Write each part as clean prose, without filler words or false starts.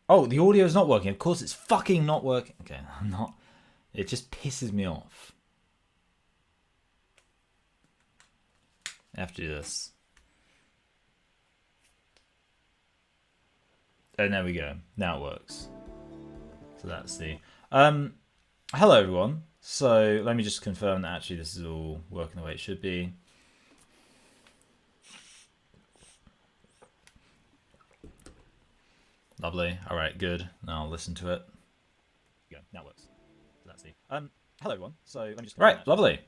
Oh, the audio is not working. Of course it's fucking not working. Okay, I'm not. It just pisses me off. I have to do this. And there we go. Now it works. So that's the. Hello everyone. So let me just confirm that actually this is all working the way it should be. Lovely. All right, good. Now I'll listen to it. Yeah, now it works. So that's the. Hello everyone. So let me just. Right, lovely.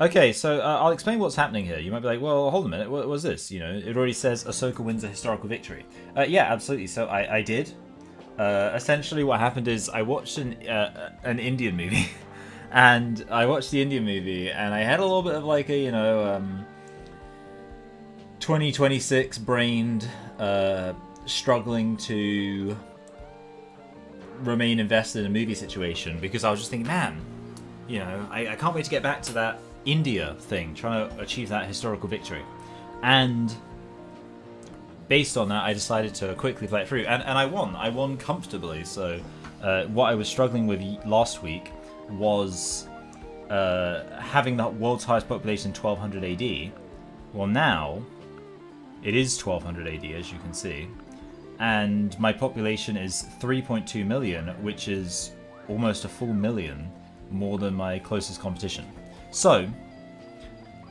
Okay, so I'll explain what's happening here. You might be like, well, hold a minute, what was this? You know, it already says Ahsoka wins a historical victory. Yeah, absolutely. So I did. Essentially, what happened is I watched an Indian movie, and I watched the Indian movie, and I had a little bit of like a 2026 brained, struggling to remain invested in a movie situation because I was just thinking, man, I can't wait to get back to that India thing, trying to achieve that historical victory. And based on that, I decided to quickly play it through. And I won. I won comfortably. So what I was struggling with last week was having the world's highest population 1200 AD. Well, now it is 1200 AD, as you can see. And my population is 3.2 million, which is almost a full million more than my closest competition. So,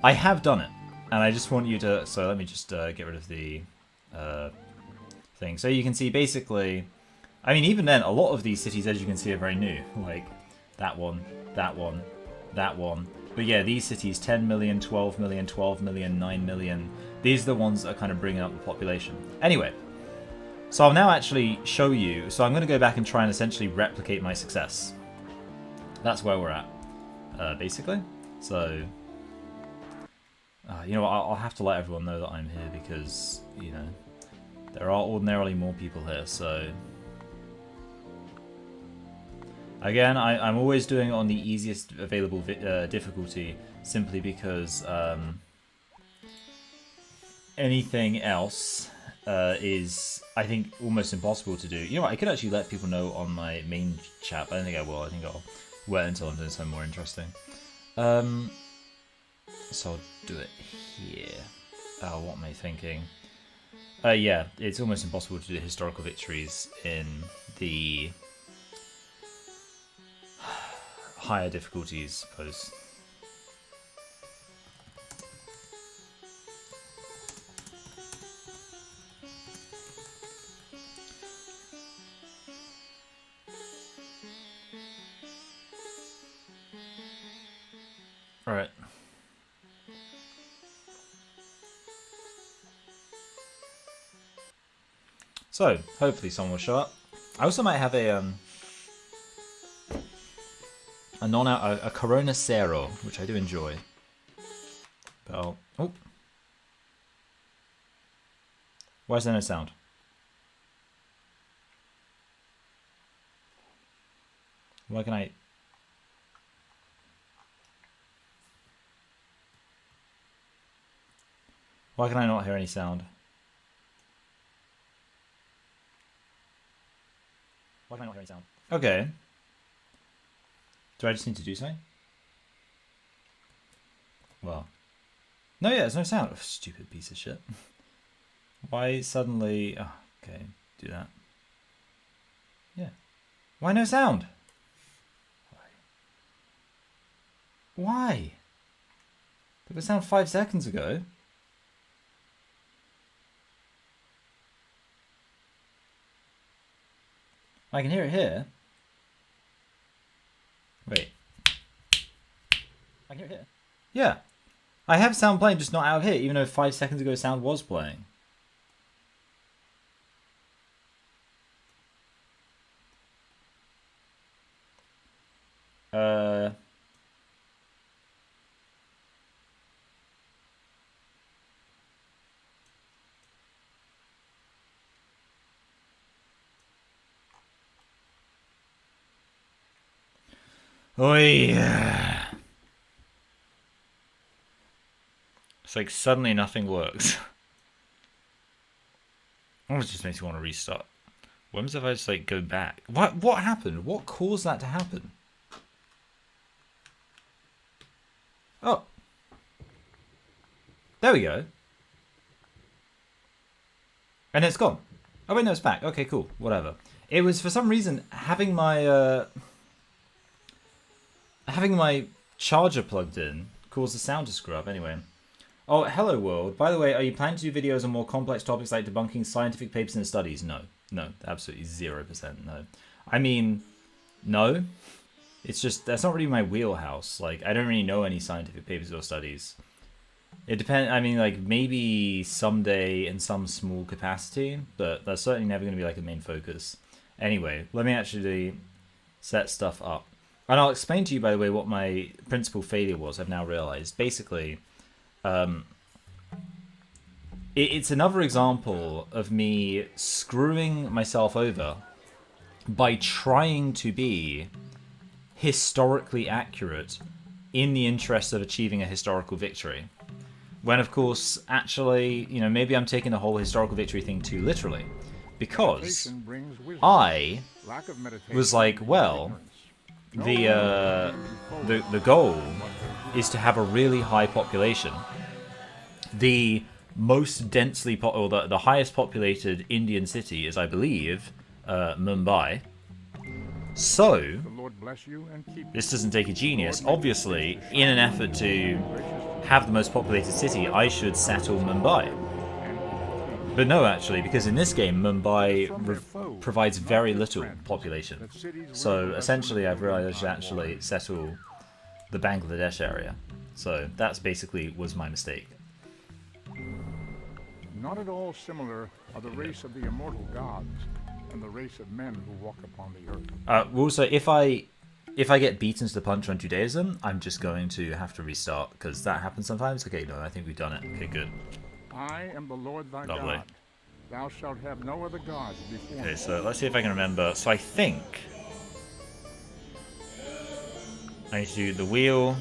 I have done it, and I just want you to. So let me just get rid of the thing. So you can see basically, I mean, even then, a lot of these cities, as you can see, are very new. Like that one, that one, that one. But yeah, these cities, 10 million, 12 million, 12 million, 9 million. These are the ones that are kind of bringing up the population. Anyway, so I'll now actually show you. So I'm going to go back and try and essentially replicate my success. That's where we're at, basically. So, you know what, I'll have to let everyone know that I'm here because, there are ordinarily more people here, so... Again, I'm always doing it on the easiest available difficulty, simply because anything else is, I think, almost impossible to do. You know what, I could actually let people know on my main chat, but I don't think I will. I think I'll wait until I'm doing something more interesting. So I'll do it here. Oh, what am I thinking? Yeah, it's almost impossible to do historical victories in the higher difficulties, I suppose. Alright. So, hopefully someone will show up. I also might have a Corona Cero, which I do enjoy. But oh. Why is there no sound? Why can I... Why can I not hear any sound? Why can I not hear any sound? Okay. Do I just need to do something? Well. No, yeah, there's no sound. Oh, stupid piece of shit. Why suddenly... Oh, okay, do that. Yeah. Why no sound? Why? There was sound 5 seconds ago. I can hear it here. Wait. I can hear it here. Yeah. I have sound playing, just not out of here, even though 5 seconds ago sound was playing. Oh yeah. It's like suddenly nothing works. Oh, it just makes me want to restart. When was if I just like go back? What happened? What caused that to happen? Oh. There we go. And it's gone. Oh wait, no, it's back. Okay, cool. Whatever. It was for some reason having my charger plugged in caused the sound to screw up. Anyway. Oh, hello world. By the way, are you planning to do videos on more complex topics like debunking scientific papers and studies? No. No, absolutely 0%. No. I mean, no. It's just, that's not really my wheelhouse. Like, I don't really know any scientific papers or studies. It depends, I mean, like, maybe someday in some small capacity, but that's certainly never going to be, like, a main focus. Anyway, let me actually set stuff up. And I'll explain to you, by the way, what my principal failure was, I've now realized. Basically, it's another example of me screwing myself over by trying to be historically accurate in the interest of achieving a historical victory. When, of course, actually, you know, maybe I'm taking the whole historical victory thing too literally. Because I was like, well, the goal is to have a really high population. The most densely, or the highest populated Indian city is, I believe, Mumbai. So, this doesn't take a genius. Obviously, in an effort to have the most populated city, I should settle Mumbai. But no, actually, because in this game, Mumbai provides very little population. So, essentially, I've realized I should actually settle the Bangladesh area. So, that's basically was my mistake. Not at all similar are the race of the immortal gods and the race of men who walk upon the earth. Also, if I get beaten to the punch on Judaism, I'm just going to have to restart, because that happens sometimes. Okay, no, I think we've done it. Okay, good. I am the Lord thy Lovely. God. Thou shalt have no other gods before me. Okay, so let's see if I can remember. So I think I need to do the wheel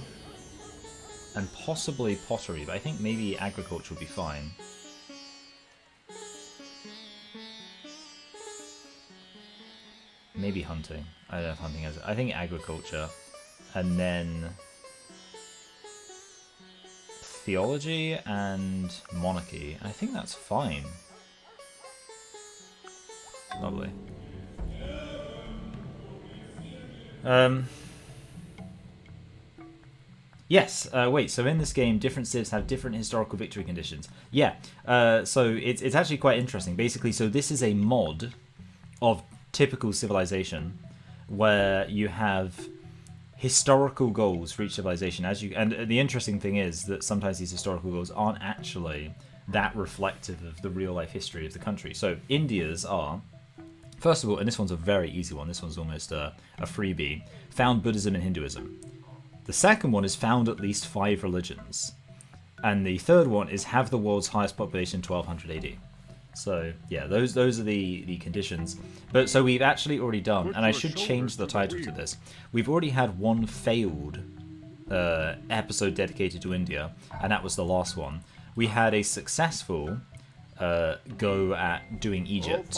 and possibly pottery, but I think maybe agriculture will be fine. Maybe hunting. I don't know if hunting has it. I think agriculture. And then theology and monarchy. I think that's fine. Lovely. Yes, wait, so in this game, different civs have different historical victory conditions. Yeah, so it's actually quite interesting. Basically, so this is a mod of typical civilization where you have historical goals for each civilization. And the interesting thing is that sometimes these historical goals aren't actually that reflective of the real-life history of the country. So India's are, first of all, and this one's a very easy one, this one's almost a freebie, found Buddhism and Hinduism. The second one is found at least 5 religions. And the third one is have the world's highest population 1200 AD. So, yeah, those are the conditions. But so we've actually already done, and I should change the title to this. We've already had one failed episode dedicated to India, and that was the last one. We had a successful go at doing Egypt.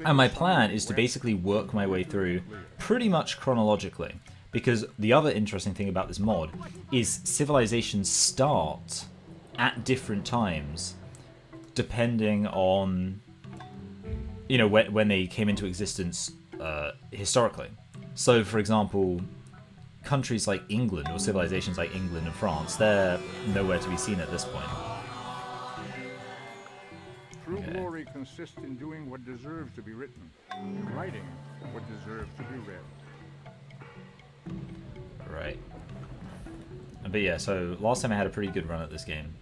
And my plan is to basically work my way through pretty much chronologically. Because the other interesting thing about this mod is civilizations start at different times depending on, you know, when they came into existence historically. So, for example, countries like England, or civilizations like England and France, they're nowhere to be seen at this point. True glory consists in doing what deserves to be written, in writing what deserves to be read. Right. But yeah, so last time I had a pretty good run at this game.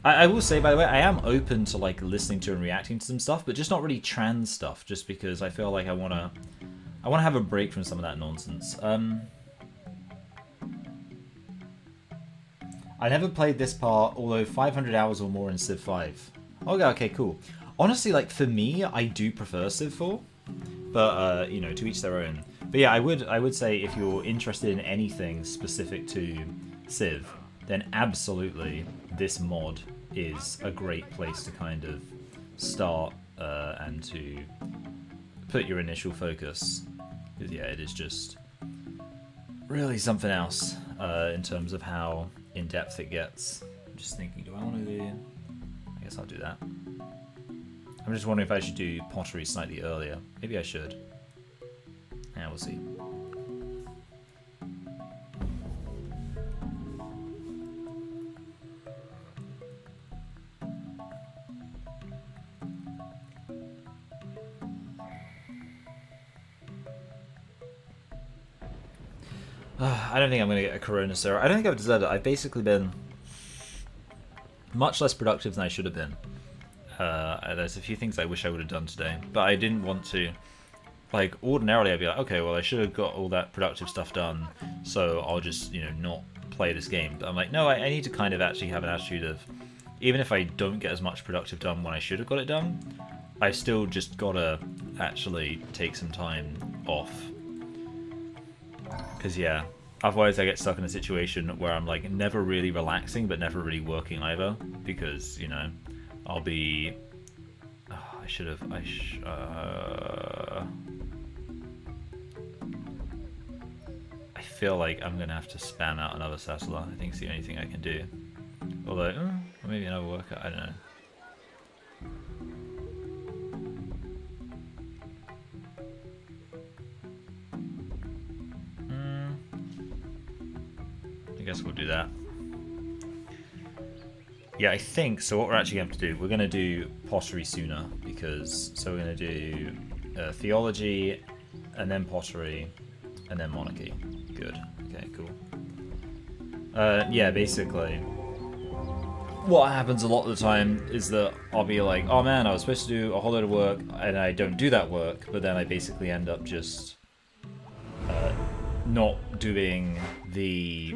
I will say, by the way, I am open to like listening to and reacting to some stuff, but just not really trans stuff, just because I feel like I wanna have a break from some of that nonsense. I never played this part, although 500 hours or more in Civ 5. Okay, cool. Honestly, like for me, I do prefer Civ 4, but you know, to each their own. But yeah, I would say if you're interested in anything specific to Civ, then absolutely this mod is a great place to kind of start and to put your initial focus. Because yeah, it is just really something else in terms of how in-depth it gets. I'm just thinking, do I want to do... I guess I'll do that. I'm just wondering if I should do pottery slightly earlier. Maybe I should. Yeah, we'll see. I don't think I'm going to get a Corona Syrup. I don't think I've deserved it. I've basically been much less productive than I should have been. There's a few things I wish I would have done today, but I didn't want to. Like, ordinarily I'd be like, okay, well I should have got all that productive stuff done, so I'll just, you know, not play this game. But I'm like, no, I need to kind of actually have an attitude of, even if I don't get as much productive done when I should have got it done, I've still just got to actually take some time off. Because, yeah, otherwise I get stuck in a situation where I'm, like, never really relaxing, but never really working either. Because, you know, I'll be... Oh, I should have... I feel like I'm going to have to spam out another Sassler. I think it's the only thing I can do. Although, or maybe another worker, I don't know. I guess we'll do that. Yeah, I think, so what we're actually going to do, we're going to do pottery sooner, because, so we're going to do theology, and then pottery, and then monarchy. Good. Okay, cool. Yeah, basically, what happens a lot of the time is that I'll be like, oh man, I was supposed to do a whole load of work, and I don't do that work, but then I basically end up just not doing the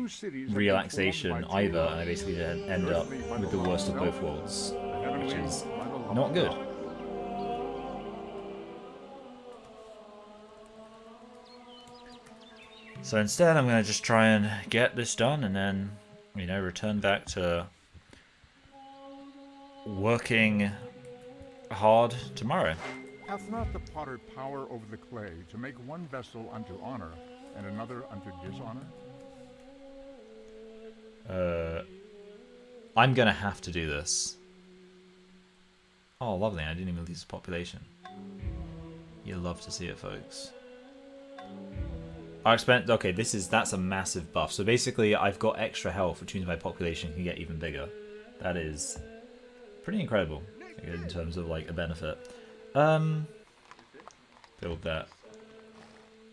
relaxation either, and I basically then end up with the worst of both worlds, which is not good. So instead I'm going to just try and get this done and then, you know, return back to working hard tomorrow. Hath not the potter power over the clay to make one vessel unto honor and another unto dishonor? I'm going to have to do this. Oh, lovely. I didn't even lose population. You'll love to see it, folks. Okay, that's a massive buff. So basically, I've got extra health, which means my population can get even bigger. That is pretty incredible in terms of like a benefit. Build that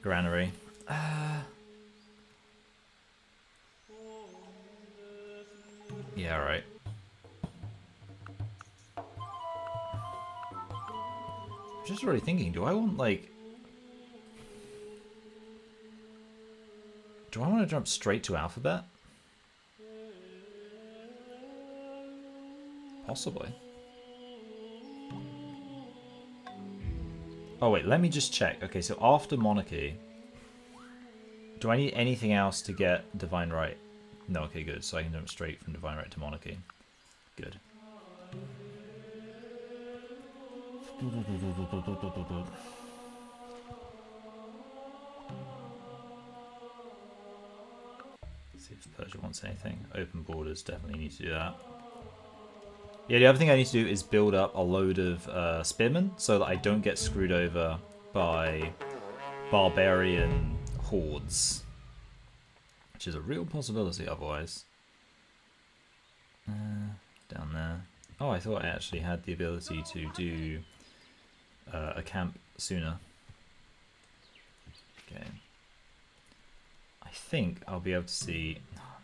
granary. Yeah, right. I'm just already thinking, do I want like... Do I want to jump straight to alphabet? Possibly. Oh wait, let me just check. Okay, so after monarchy, do I need anything else to get divine right? No, okay, good. So I can jump straight from divine right to monarchy. Good. See if Persia wants anything. Open borders, definitely need to do that. Yeah, the other thing I need to do is build up a load of spearmen so that I don't get screwed over by barbarian hordes. Which is a real possibility otherwise. Down there. Oh, I thought I actually had the ability to do a camp sooner. Okay. I think I'll be able to see...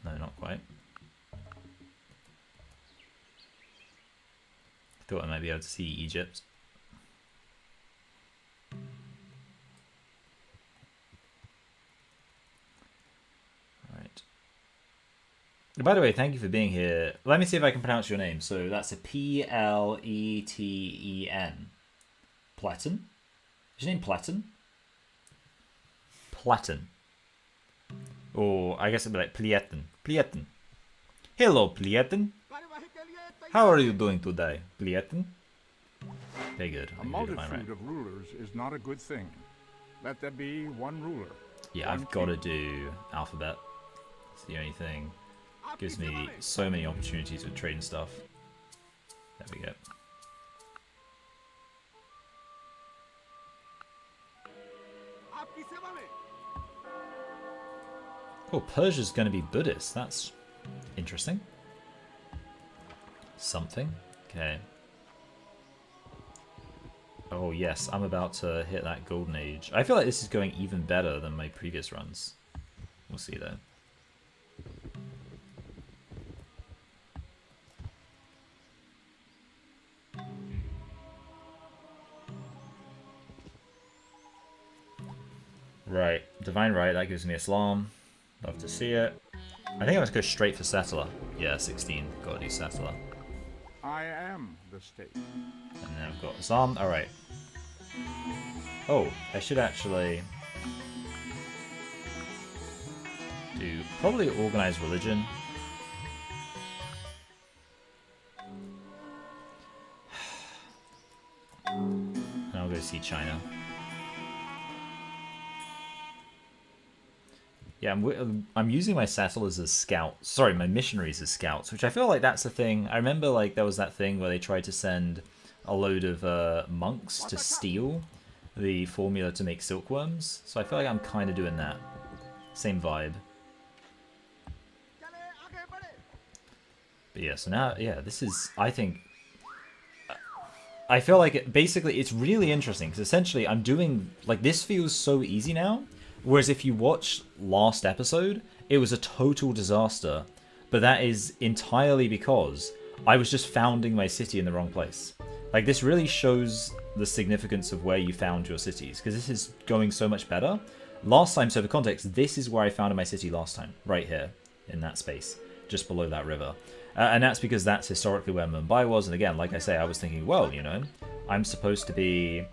No, not quite. I thought I might be able to see Egypt. Right. By the way, thank you for being here. Let me see if I can pronounce your name. So that's a P-L-E-T-E-N. Platon? Is your name Platon? Platon. Or I guess it'd be like Plieten. Plieten. Hello, Plieten. How are you doing today, Plieten? Okay, good. A multitude of rulers is not a good thing. Let there be one ruler. Yeah, I've got to do alphabet. It's the only thing. Gives me so many opportunities with trade and stuff. There we go. Oh, Persia's going to be Buddhist. That's interesting. Something. Okay. Oh yes, I'm about to hit that golden age. I feel like this is going even better than my previous runs. We'll see though. Right, Divine Right, that gives me Islam. Love to see it. I think I must go straight for Settler. Yeah, 16. Gotta do Settler. I am the state. And then I've got Islam. Alright. Oh, I should actually do probably organized religion. And I'll go see China. Yeah, I'm using my settlers as scouts. Sorry, my missionaries as scouts, which I feel like that's a thing. I remember like there was that thing where they tried to send a load of monks to steal the formula to make silkworms. So I feel like I'm kind of doing that. Same vibe. But yeah, so now, yeah, this is, I think, I feel like basically it's really interesting because essentially I'm doing, like this feels so easy now. Whereas if you watch last episode, it was a total disaster. But that is entirely because I was just founding my city in the wrong place. Like, this really shows the significance of where you found your cities, because this is going so much better. Last time, so for context, this is where I founded my city last time. Right here, in that space, just below that river. And that's because that's historically where Mumbai was. And again, like I say, I was thinking, well, you know, I'm supposed to be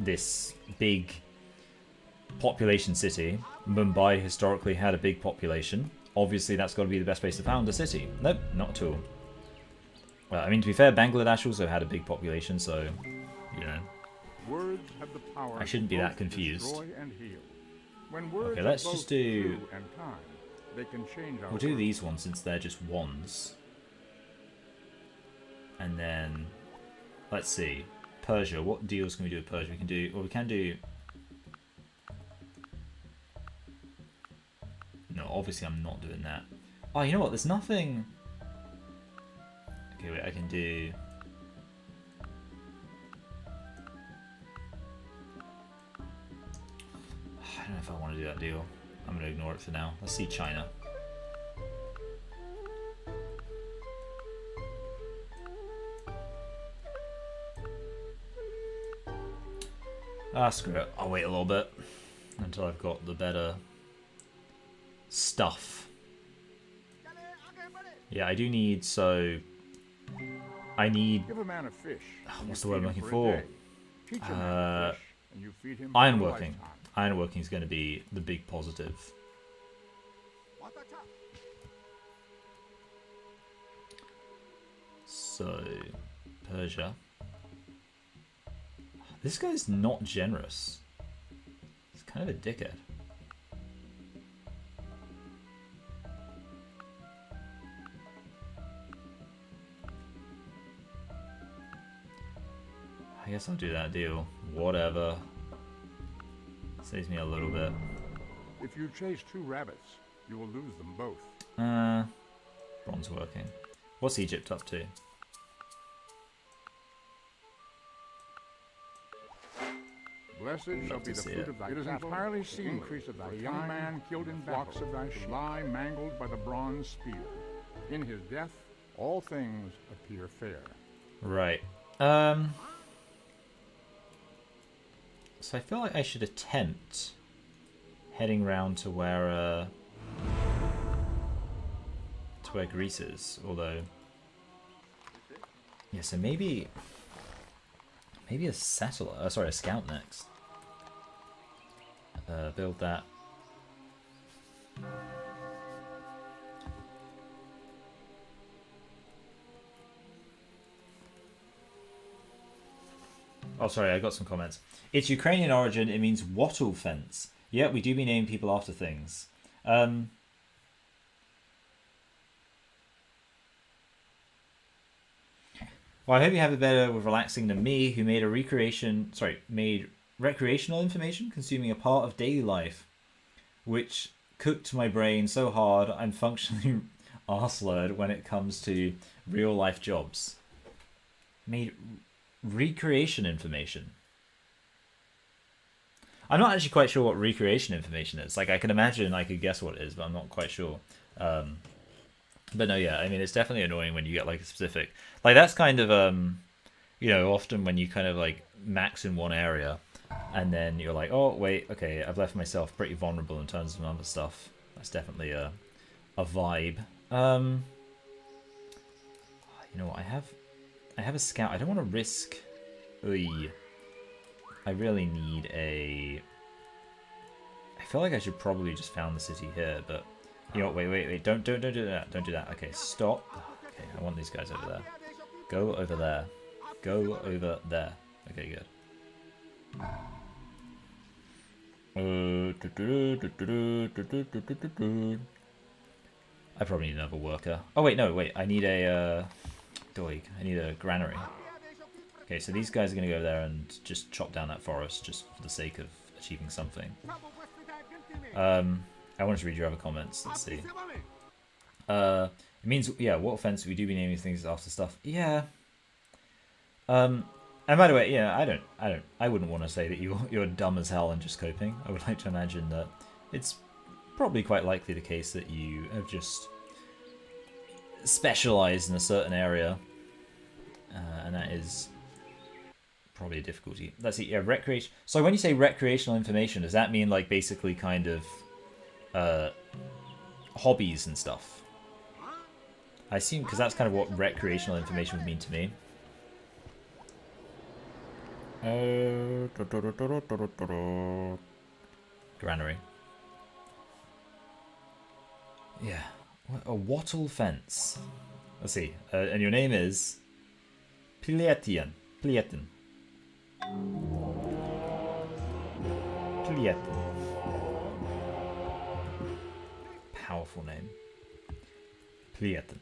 this big population city. Mumbai historically had a big population. Obviously, that's got to be the best place to found a city. Nope, not at all. Well, I mean, to be fair, Bangladesh also had a big population, so, you know, words have the power I shouldn't be that confused. Okay, let's just do... Time, we'll do these ones since they're just wands. And then, let's see, Persia. What deals can we do with Persia? We can do, well, we can do... No, obviously I'm not doing that. Oh, you know what? There's nothing... Okay, wait, I can do... I don't know if I want to do that deal. I'm going to ignore it for now. Let's see China. Ah, screw it. I'll wait a little bit until I've got the better stuff. Yeah, I do need, so... I need... Give a man a fish. What's the word I'm looking for? Ironworking. Ironworking is going to be the big positive. So, Persia. This guy's not generous. He's kind of a dickhead. I guess I'll do that deal. Whatever. Saves me a little bit. If you chase two rabbits, you will lose them both. Bronze working. What's Egypt up to? Blessed shall be the fruit of thy cattle. It is entirely seen increase of thy young man killed in flocks of thy sheep, lie mangled by the bronze spear. In his death, all things appear fair. Right. So I feel like I should attempt heading round to where Greece is, although yeah, so maybe a settler, sorry, a scout next. Build that. Oh, sorry, I got some comments. It's Ukrainian origin. It means wattle fence. Yeah, we do be naming people after things. Well, I hope you have it better with relaxing than me, who made made recreational information consuming a part of daily life, which cooked my brain so hard I'm functionally arse-slurred when it comes to real life jobs. Made recreation information. I'm not actually quite sure what recreation information is. Like, I can imagine I could guess what it is, but I'm not quite sure. But no, yeah, I mean, it's definitely annoying when you get, like, a specific... Like, that's kind of, you know, often when you kind of, like, max in one area, and then you're like, oh, wait, okay, I've left myself pretty vulnerable in terms of other stuff. That's definitely a vibe. You know what, I have a scout. I don't want to risk... Oy. I really need a... I feel like I should probably just found the city here, but... You know what, wait, don't do that, don't do that. Okay, stop. Okay, I want these guys over there. Go over there. Go over there. Okay, good. I probably need another worker. Oh wait, no, wait, I need a... Doig. I need a granary. Okay, so these guys are going to go there and just chop down that forest just for the sake of achieving something. I wanted to read your other comments. Let's see. It means, yeah, what offense we do be naming things after stuff. Yeah. And by the way, yeah, I wouldn't want to say that you're dumb as hell and just coping. I would like to imagine that it's probably quite likely the case that you have just specialized in a certain area, and that is probably a difficulty. Let's see, yeah, recreation. So when you say recreational information, does that mean like basically kind of hobbies and stuff? I assume, because that's kind of what recreational information would mean to me. Granary. Yeah. A wattle fence. Let's see. And your name is... Plietian. Powerful name. Plieten.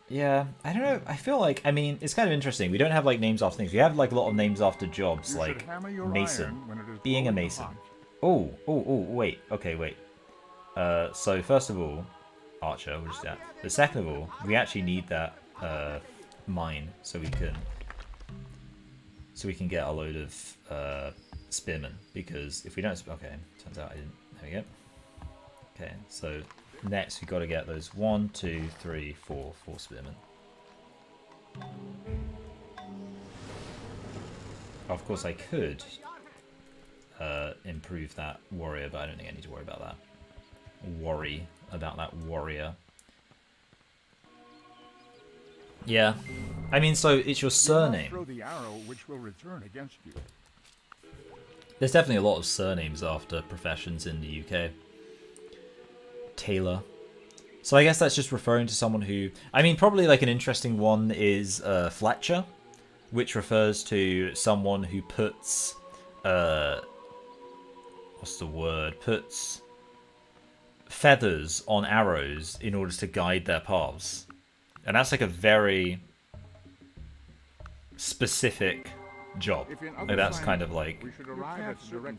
Yeah, I don't know. I feel like, I mean, it's kind of interesting. We don't have like names after things. We have like a lot of names after jobs, like Mason. Being a Mason. Oh, wait. Okay, wait. So first of all, Archer, we'll just do that. But second of all, we actually need that mine so we can get a load of spearmen. Because if we don't, okay, turns out I didn't. There we go. Okay, so next we got to get those 1, 2, 3, 4 spearmen. Of course, I could improve that warrior, but I don't think I need to worry about that. Worry about that warrior. Yeah, I mean, so it's your surname. Throw the arrow which will return against you. There's definitely a lot of surnames after professions in the UK. Taylor. So I guess that's just referring to someone who... I mean, probably like an interesting one is Fletcher, which refers to someone who puts... what's the word? Puts feathers on arrows in order to guide their paths. And that's like a very specific job. Like that's kind of like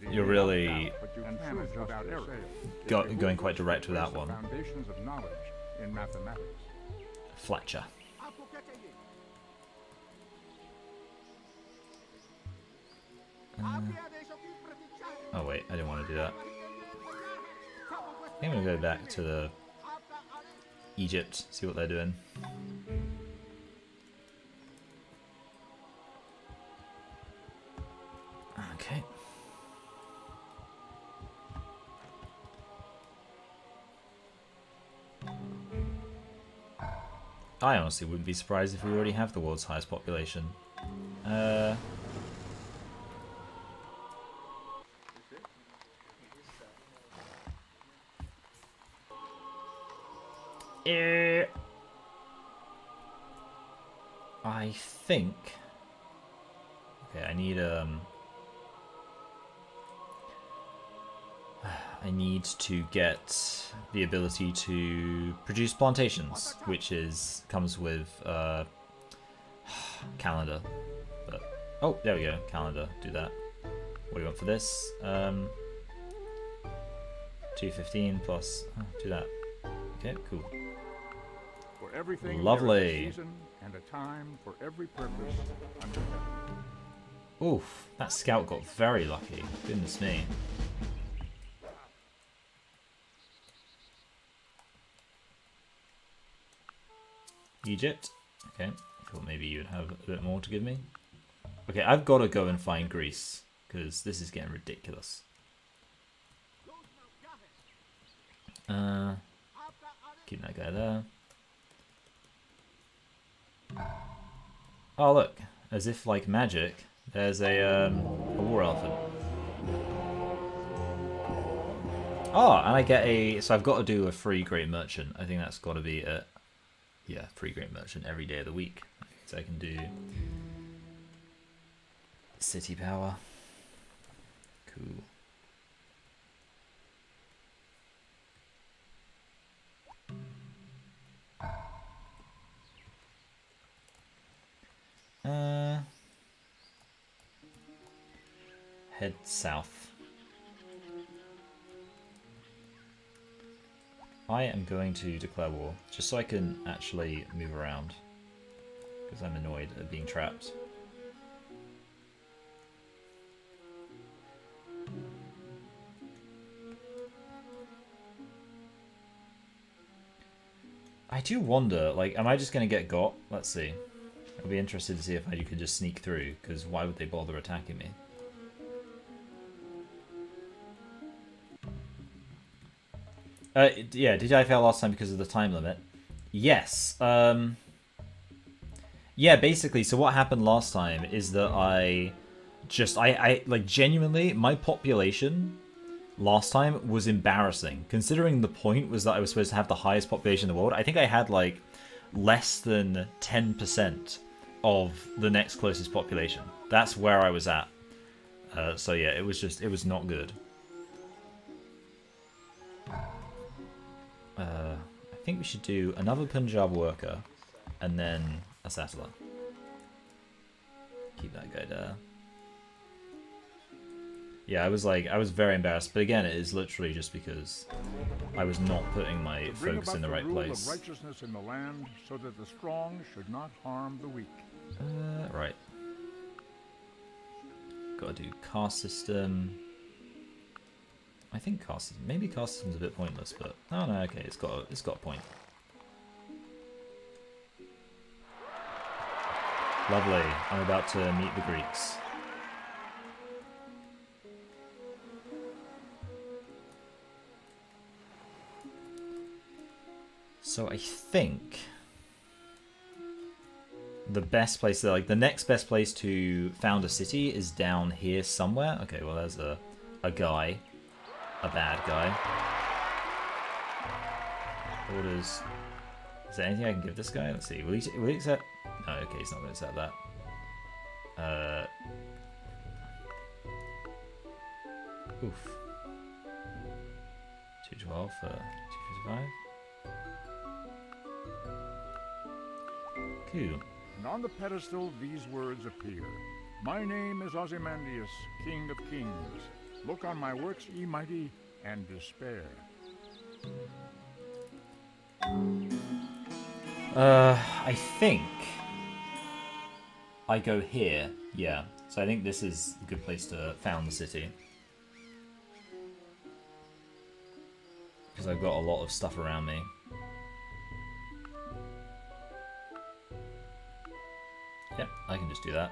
you're really going quite direct with that one. Foundations of knowledge in mathematics. Fletcher. Oh wait, I didn't want to do that. I think I'm gonna go back to the Egypt, see what they're doing. Okay. I honestly wouldn't be surprised if we already have the world's highest population. I think... Okay, I need to get the ability to produce plantations, which comes with calendar. But oh, there we go, calendar. Do that. What do you want for this? 215 plus. Oh, do that. Okay, cool. For everything, lovely. There is a season and a time for every purpose under heaven. Oof, that scout got very lucky. Goodness me. Egypt. Okay, thought maybe you'd have a bit more to give me. Okay, I've got to go and find Greece, because this is getting ridiculous. Keep that guy there. Oh look, as if like magic, there's a war elephant. Oh, and I get so I've got to do a free great merchant. I think that's got to be it. Yeah, free great merchant every day of the week. So I can do city power. Cool. Head south. I am going to declare war, just so I can actually move around, because I'm annoyed at being trapped. I do wonder, like, am I just going to get got? Let's see. I'll be interested to see if you could just sneak through, because why would they bother attacking me? Yeah, did I fail last time because of the time limit? Yes. Yeah, basically, so what happened last time is that I like, genuinely, my population last time was embarrassing. Considering the point was that I was supposed to have the highest population in the world, I think I had, like, less than 10% of the next closest population. That's where I was at. So yeah, it was not good. I think we should do another Punjab worker, and then a settler. Keep that guy there. Yeah, I was very embarrassed, but again, it is literally just because I was not putting my focus in the right place. Of righteousness in the land, so that the strong should not harm the weak. Right. Gotta do caste system. I think maybe caste system's a bit pointless, but oh no, okay, it's got a point. Lovely. I'm about to meet the Greeks. So I think the best place, like the next best place to found a city is down here somewhere. Okay, well there's a guy. A bad guy. Orders. Is there anything I can give this guy? Let's see. Will he accept? No, okay, he's not going to accept that. 212 for 255. Cool. And on the pedestal these words appear. My name is Ozymandias, King of Kings. Look on my works, ye mighty, and despair. I think I go here. Yeah. So I think this is a good place to found the city. Because I've got a lot of stuff around me. Yep, I can just do that.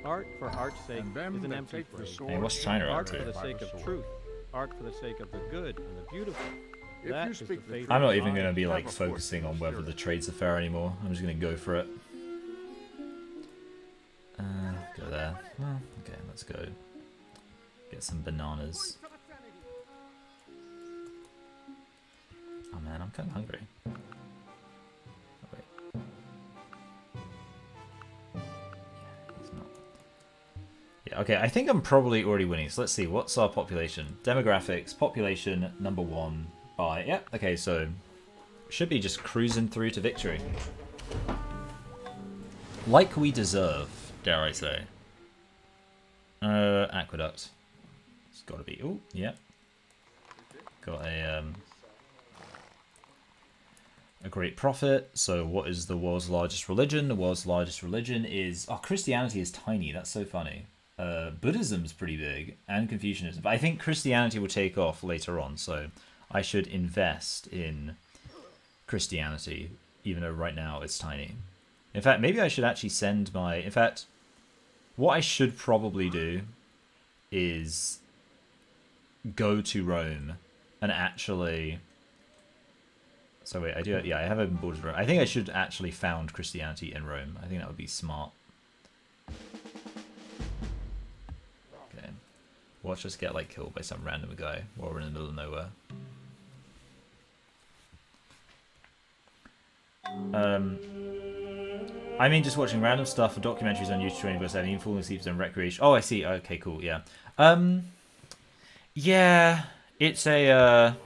Art for art's sake is an empty phrase. Hey, what's China up Art to? for the sake of truth. Art for the sake of the good and the beautiful. That is the faith. I'm not even going to be like focusing on whether the trades are fair anymore. I'm just going to go for it. Go there. Well, okay, let's go. Get some bananas. Oh man, I'm kind of hungry. Oh, wait. Yeah, okay, I think I'm probably already winning. So let's see, what's our population? Demographics, population number 1 by... Yeah, okay, so should be just cruising through to victory. Like we deserve, dare I say. Aqueduct. It's got to be... Oh, yeah. Got a great prophet. So what is the world's largest religion? The world's largest religion is... Oh, Christianity is tiny. That's so funny. Buddhism's pretty big, and Confucianism. But I think Christianity will take off later on, so I should invest in Christianity, even though right now it's tiny. In fact, maybe I should actually send my... In fact, what I should probably do is go to Rome and actually... So wait, I do... Yeah, I have open borders with Rome. I think I should actually found Christianity in Rome. I think that would be smart. Okay. Watch us get, like, killed by some random guy while we're in the middle of nowhere. I mean, just watching random stuff or documentaries on YouTube 24/7, even falling asleep and recreation. Oh, I see. Okay, cool. Yeah. Yeah, it's a.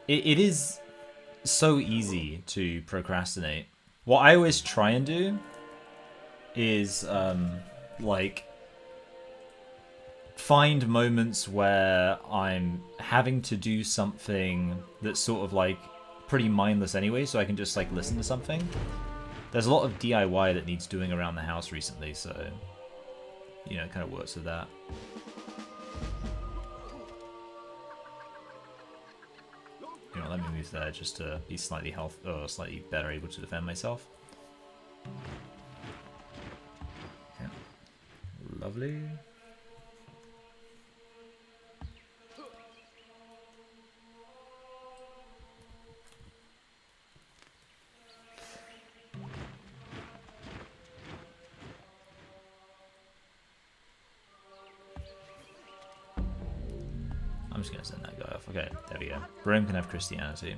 It is so easy to procrastinate. What I always try and do is like find moments where I'm having to do something that's sort of like pretty mindless anyway, so I can just like listen to something. There's a lot of DIY that needs doing around the house recently, so you know, it kind of works with that. You know, let me move there just to be slightly slightly better able to defend myself. Okay. Lovely. I'm just going to send that guy off. Okay, there we go. Rome can have Christianity.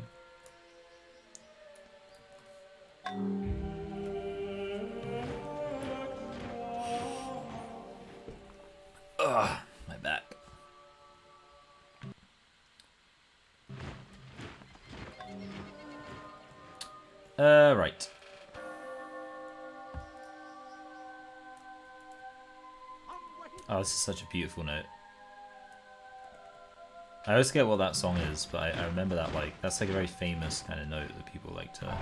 Ugh, my back. Right. Oh, this is such a beautiful note. I always forget what that song is, but I remember that, like, that's like a very famous kind of note that people like to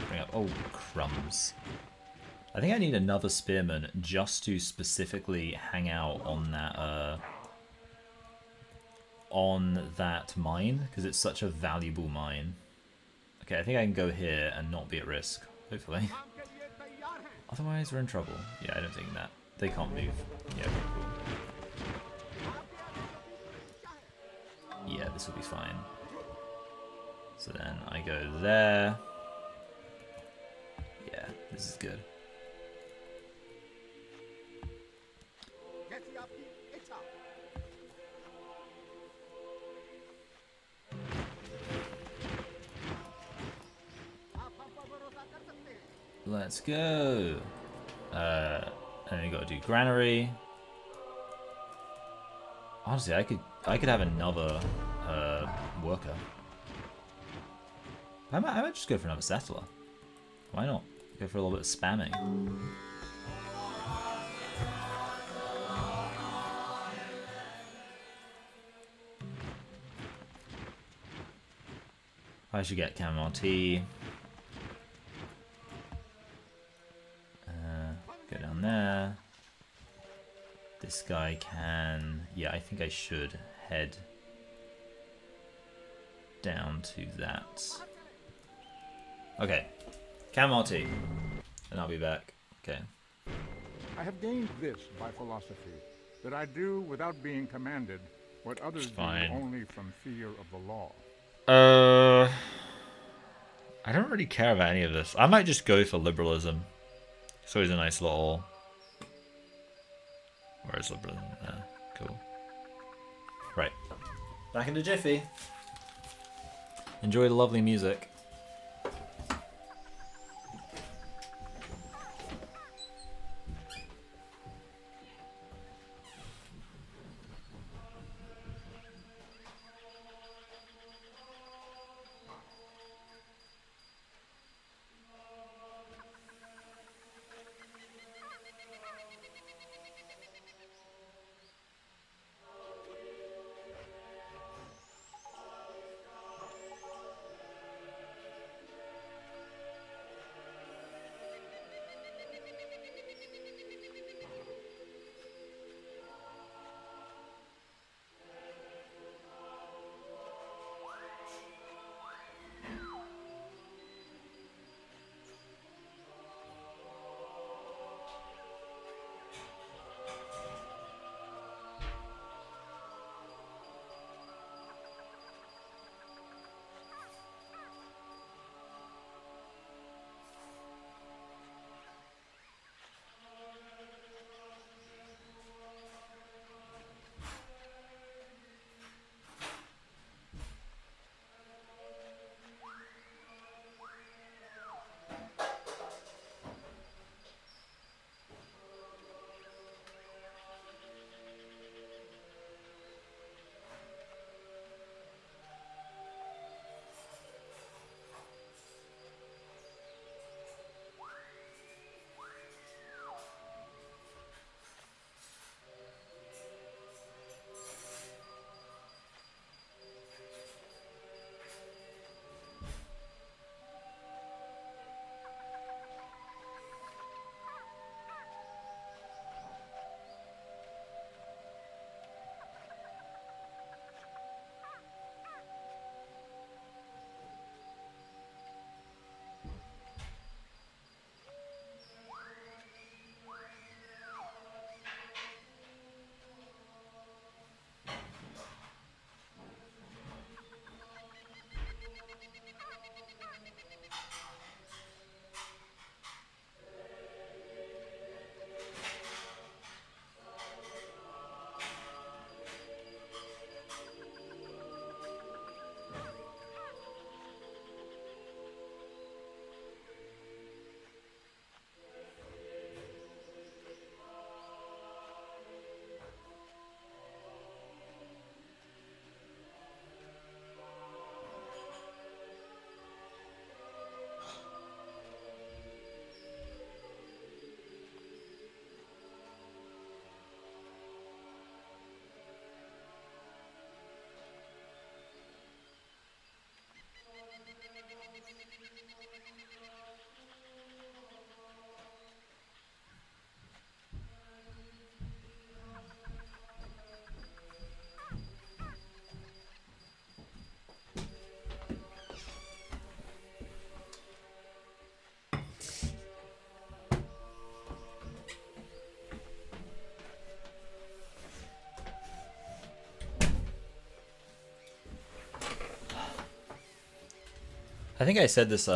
bring up. Oh, crumbs. I think I need another spearman just to specifically hang out on that mine, because it's such a valuable mine. Okay, I think I can go here and not be at risk, hopefully. Otherwise, we're in trouble. Yeah, I don't think that. They can't move. Yeah, okay, cool. Yeah, this will be fine. So then I go there. Yeah, this is good. Let's go. And then you got to do granary. Honestly, I could have another worker. I might just go for another settler. Why not? Go for a little bit of spamming. I should get chamomile tea. Go down there. This guy can... Yeah, I think I should head down to that. Okay. Chamomile tea. And I'll be back. Okay. I have gained this by philosophy, that I do without being commanded what others do only from fear of the law. I don't really care about any of this. I might just go for liberalism. It's always a nice little... Where is liberalism? Cool. Right. Back into Jiffy. Enjoy the lovely music. I think I said this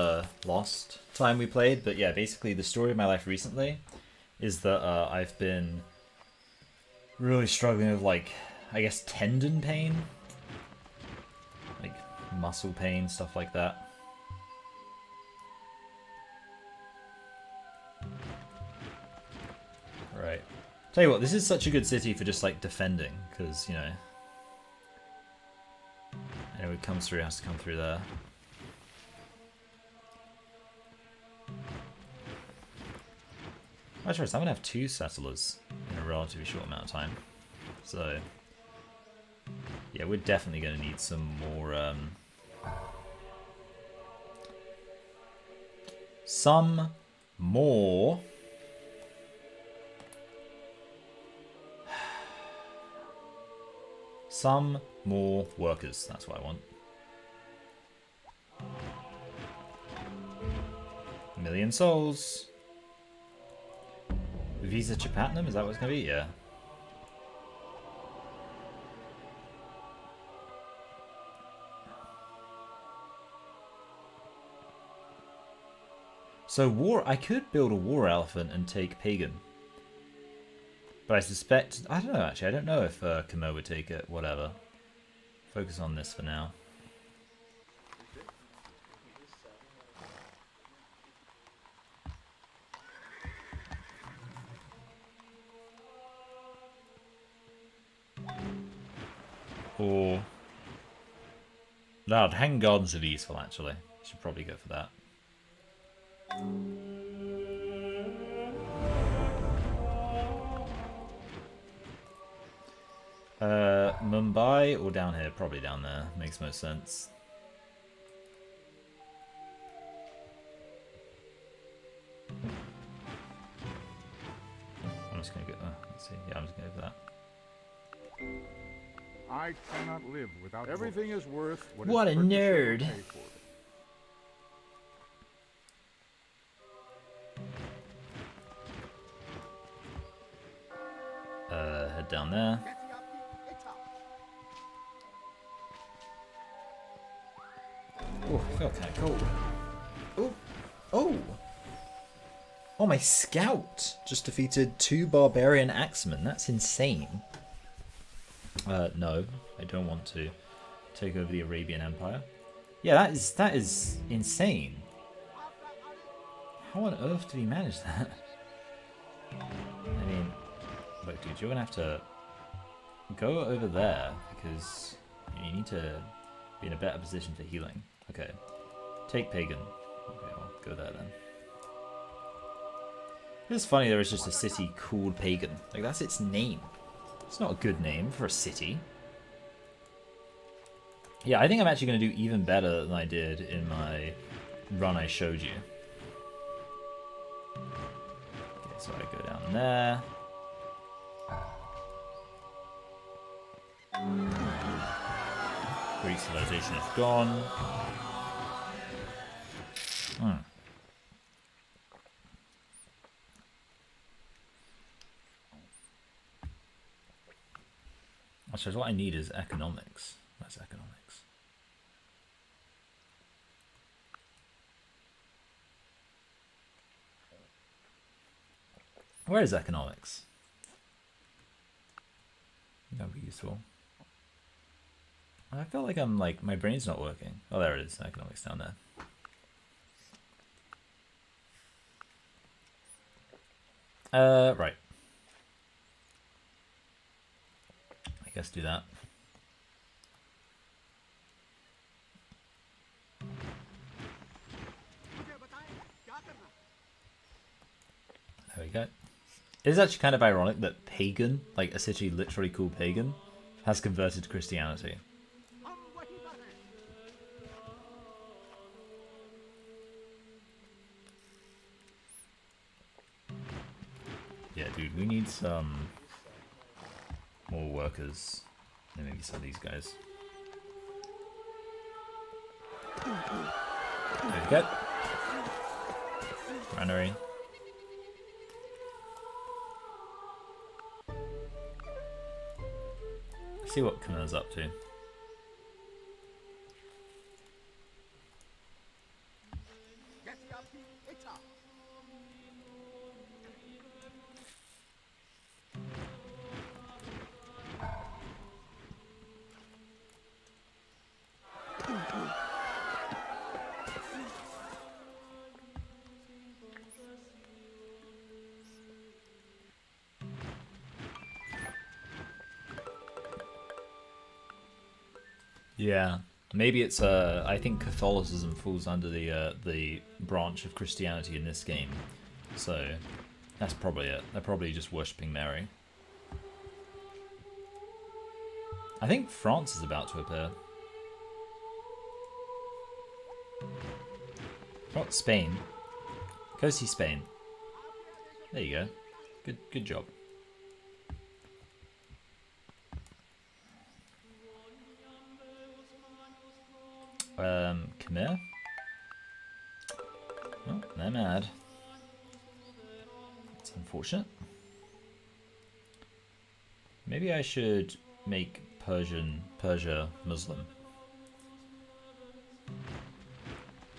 last time we played, but yeah, basically the story of my life recently is that I've been really struggling with, like, I guess tendon pain, like muscle pain, stuff like that. Right. Tell you what, this is such a good city for just like defending, because, you know, anyone who comes through has to come through there. That's right, so I'm going to have 2 settlers in a relatively short amount of time. So, yeah, we're definitely going to need some more... some more... some more workers, that's what I want. 1,000,000 souls. Visa Chapatinum, is that what it's going to be? Yeah. So I could build a war elephant and take Pagan. But I suspect, I don't know actually, I don't know if Kamo would take it, whatever. Focus on this for now. Or... no, Hanging Gardens would be useful actually. Should probably go for that. Mumbai or down here? Probably down there. Makes most sense. I'm just gonna go. Let's see. Yeah, I'm just gonna go for that. I cannot live without everything books. Is worth what a nerd. Head down there. Oh, I feel kind of cold. Oh, oh, oh! My scout just defeated 2 barbarian axemen. That's insane. No, I don't want to take over the Arabian Empire. Yeah, that is insane. How on earth did he manage that? I mean, look, dude, you're gonna have to go over there because you need to be in a better position for healing. Okay, take Pagan. Okay, well, go there then. It's funny there is just a city called Pagan. Like, that's its name. It's not a good name for a city. Yeah, I think I'm actually going to do even better than I did in my run I showed you. Okay, so I go down there. Greek civilization is gone. I suppose what I need is economics. That's economics. Where is economics? That would be useful. I feel like I'm like, my brain's not working. Oh, there it is. Economics down there. Right. I guess do that. There we go. It is actually kind of ironic that Pagan, like a city literally called Pagan, has converted to Christianity. Yeah, dude, we need some more workers. And maybe some of these guys. There we go. Granary. See what Kana's up to. Yeah, maybe it's I think Catholicism falls under the branch of Christianity in this game, so that's probably it. They're probably just worshipping Mary. I think France is about to appear. Not Spain. Go see Spain. There you go. Good job. Come here. Oh, they're mad. It's unfortunate. Maybe I should make Persia Muslim.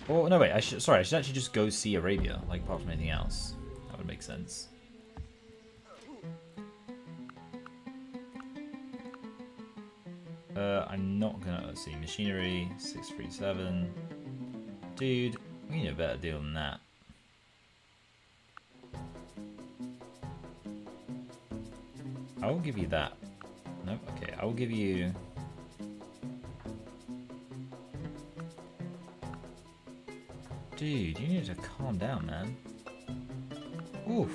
Oh no, wait. I should actually just go see Arabia, like apart from anything else. That would make sense. I'm not gonna, let's see, machinery 637. Dude, we need a better deal than that. I will give you that. Nope, okay, I will give you. Dude, you need to calm down, man. Oof.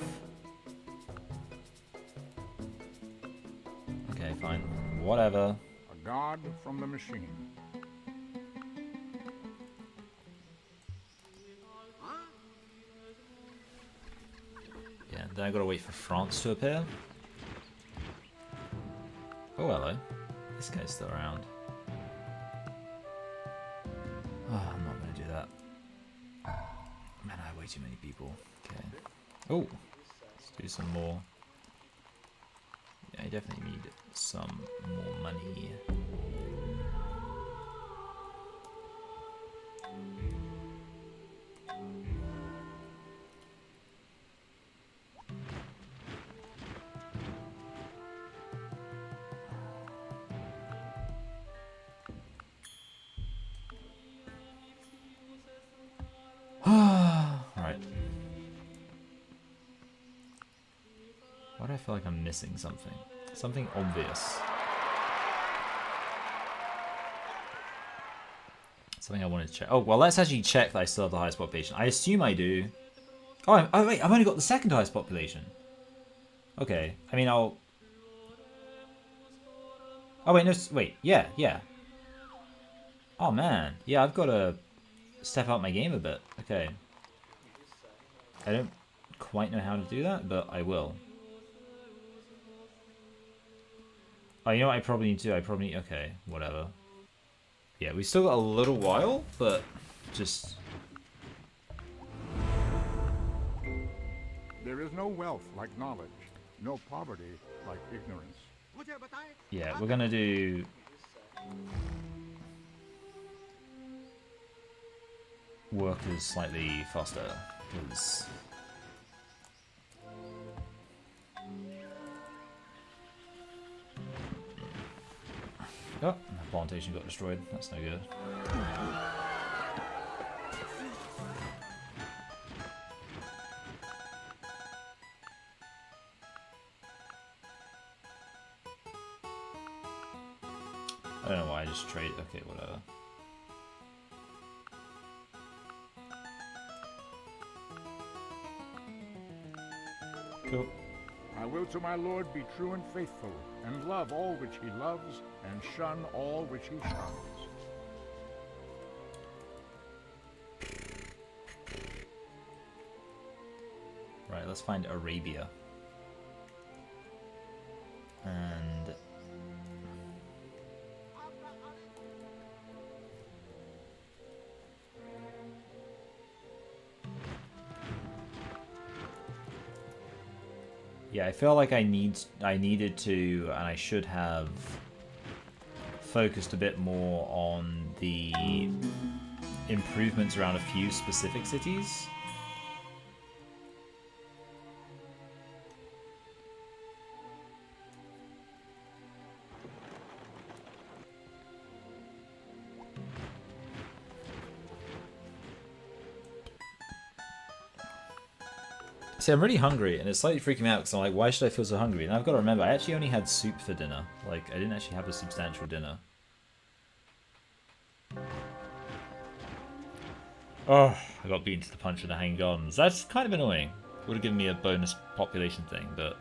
Okay, fine. Whatever. A god from the machine. Yeah, then I gotta wait for France to appear. Oh, hello. This guy's still around. Oh, I'm not gonna do that. Man, I have way too many people. Okay. Oh, let's do some more. Yeah, I definitely need some more money. Right. Why do I feel like I'm missing something? Something obvious. Something I wanted to check. Oh, well, let's actually check that I still have the highest population. I assume I do. Oh, wait, I've only got the second highest population. Okay, I mean, I'll... Oh, wait, no, wait, yeah. Oh, man. Yeah, I've got to step up my game a bit. Okay. I don't quite know how to do that, but I will. Oh, you know what I probably need to do? I probably need... Okay, whatever. Yeah, we still got a little while, but just... There is no wealth like knowledge, no poverty like ignorance. Yeah, we're gonna do... workers slightly faster, because... Oh, the plantation got destroyed. That's no good. I don't know why I just trade. Okay, whatever. Cool. I will to my lord be true and faithful, and love all which he loves, and shun all which he shuns. Right, let's find Arabia. And... yeah, I feel like I needed to, and I should have focused a bit more on the improvements around a few specific cities. See, I'm really hungry, and it's slightly freaking me out because I'm like, why should I feel so hungry? And I've got to remember, I actually only had soup for dinner. Like, I didn't actually have a substantial dinner. Oh, I got beaten to the punch with the hang-ons. That's kind of annoying. Would have given me a bonus population thing, but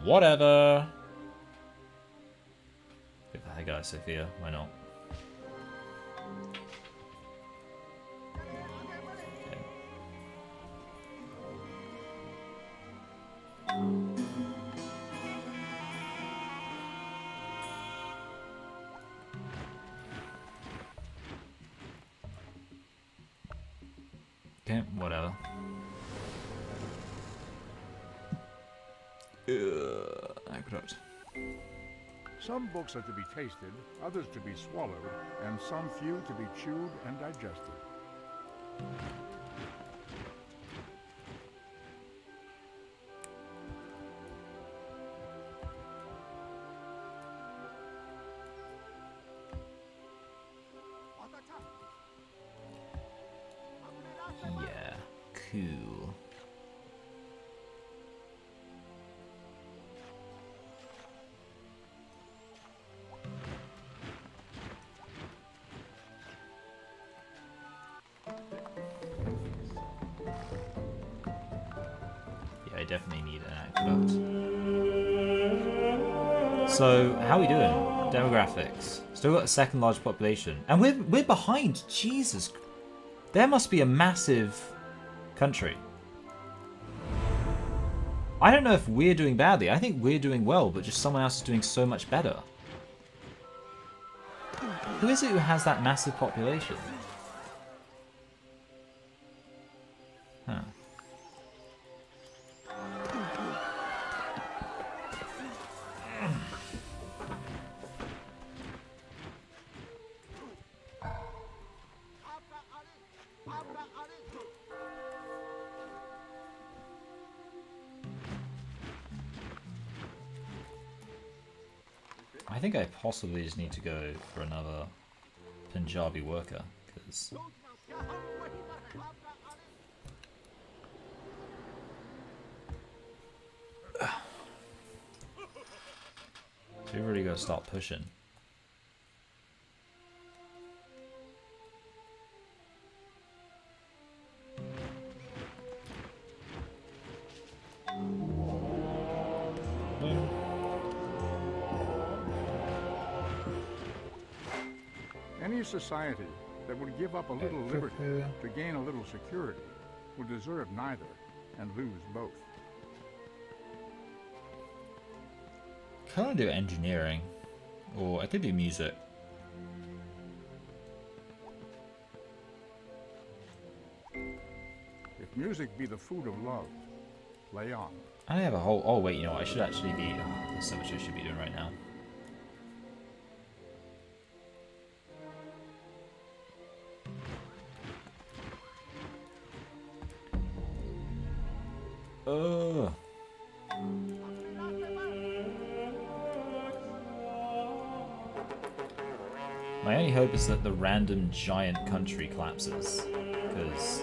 whatever. Give the heck out of Sophia. Why not? Okay, whatever. Aqueduct. Some books are to be tasted, others to be swallowed, and some few to be chewed and digested. Yeah, cool. Yeah, I definitely need an aqueduct. So, how are we doing? Demographics. Still got a second large population. And we're behind. Jesus. There must be a massive country. I don't know if we're doing badly. I think we're doing well, but just someone else is doing so much better. Who is it who has that massive population? Huh. I think I possibly just need to go for another Punjabi worker, because we've really got to start pushing. Any society that would give up a little liberty to gain a little security would deserve neither and lose both. Can I do engineering? Or I could do music. If music be the food of love, play on. I have a whole... Oh, wait, you know what? I should actually be... Oh, there's so much I should be doing right now. My only hope is that the random giant country collapses, because...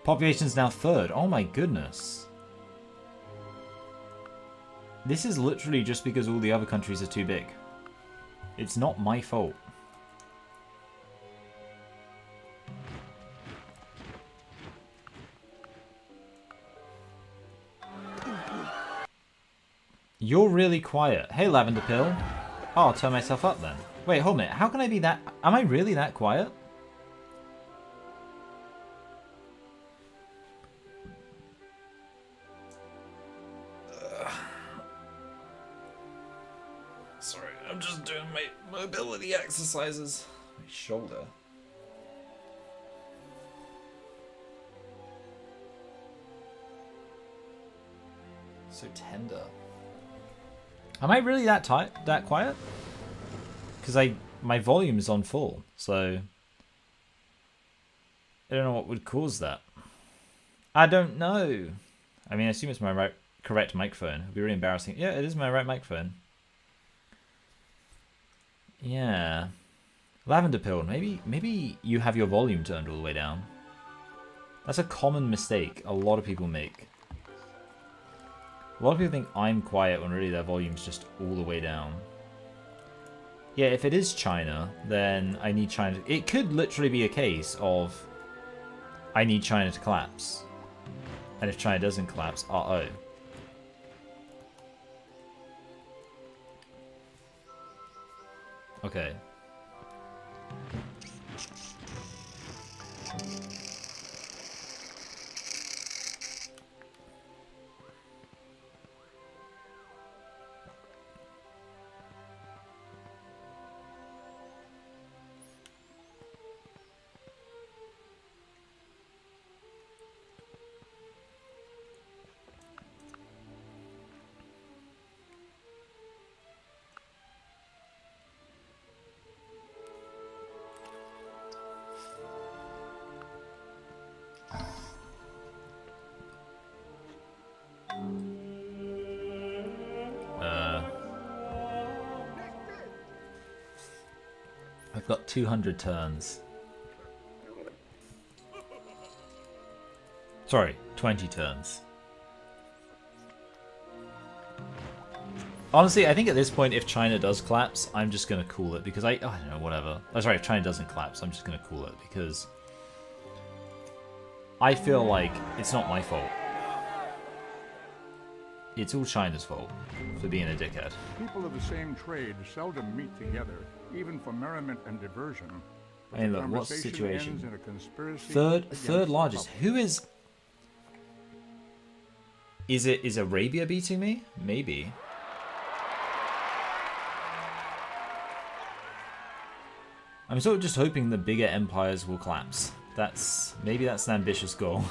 Population's now third. Oh my goodness. This is literally just because all the other countries are too big. It's not my fault. You're really quiet. Hey, Lavender Pill. Oh, I'll turn myself up then. Wait, hold a minute. How can I be that... Am I really that quiet? Sorry, I'm just doing my mobility exercises. My shoulder. So tender. Am I really that quiet? Because my volume is on full, so I don't know what would cause that. I don't know. I mean, I assume it's my correct microphone. It'd be really embarrassing. Yeah, it is my right microphone. Yeah. Lavender pill. Maybe you have your volume turned all the way down. That's a common mistake a lot of people make. A lot of people think I'm quiet when really their volume's just all the way down. Yeah, if it is China, then I need China. It could literally be a case of I need China to collapse. And if China doesn't collapse, uh-oh. Okay. I've got 200 turns. Sorry, 20 turns. Honestly, I think at this point, if China does collapse, I'm just going to cool it because I don't know, whatever. Oh, sorry, if China doesn't collapse, I'm just going to cool it because I feel like it's not my fault. It's all China's fault for being a dickhead. People of the same trade seldom meet together, even for merriment and diversion. I mean, look, what's the situation? Third largest. Who is... Is Arabia beating me? Maybe. I'm sort of just hoping the bigger empires will collapse. Maybe that's an ambitious goal.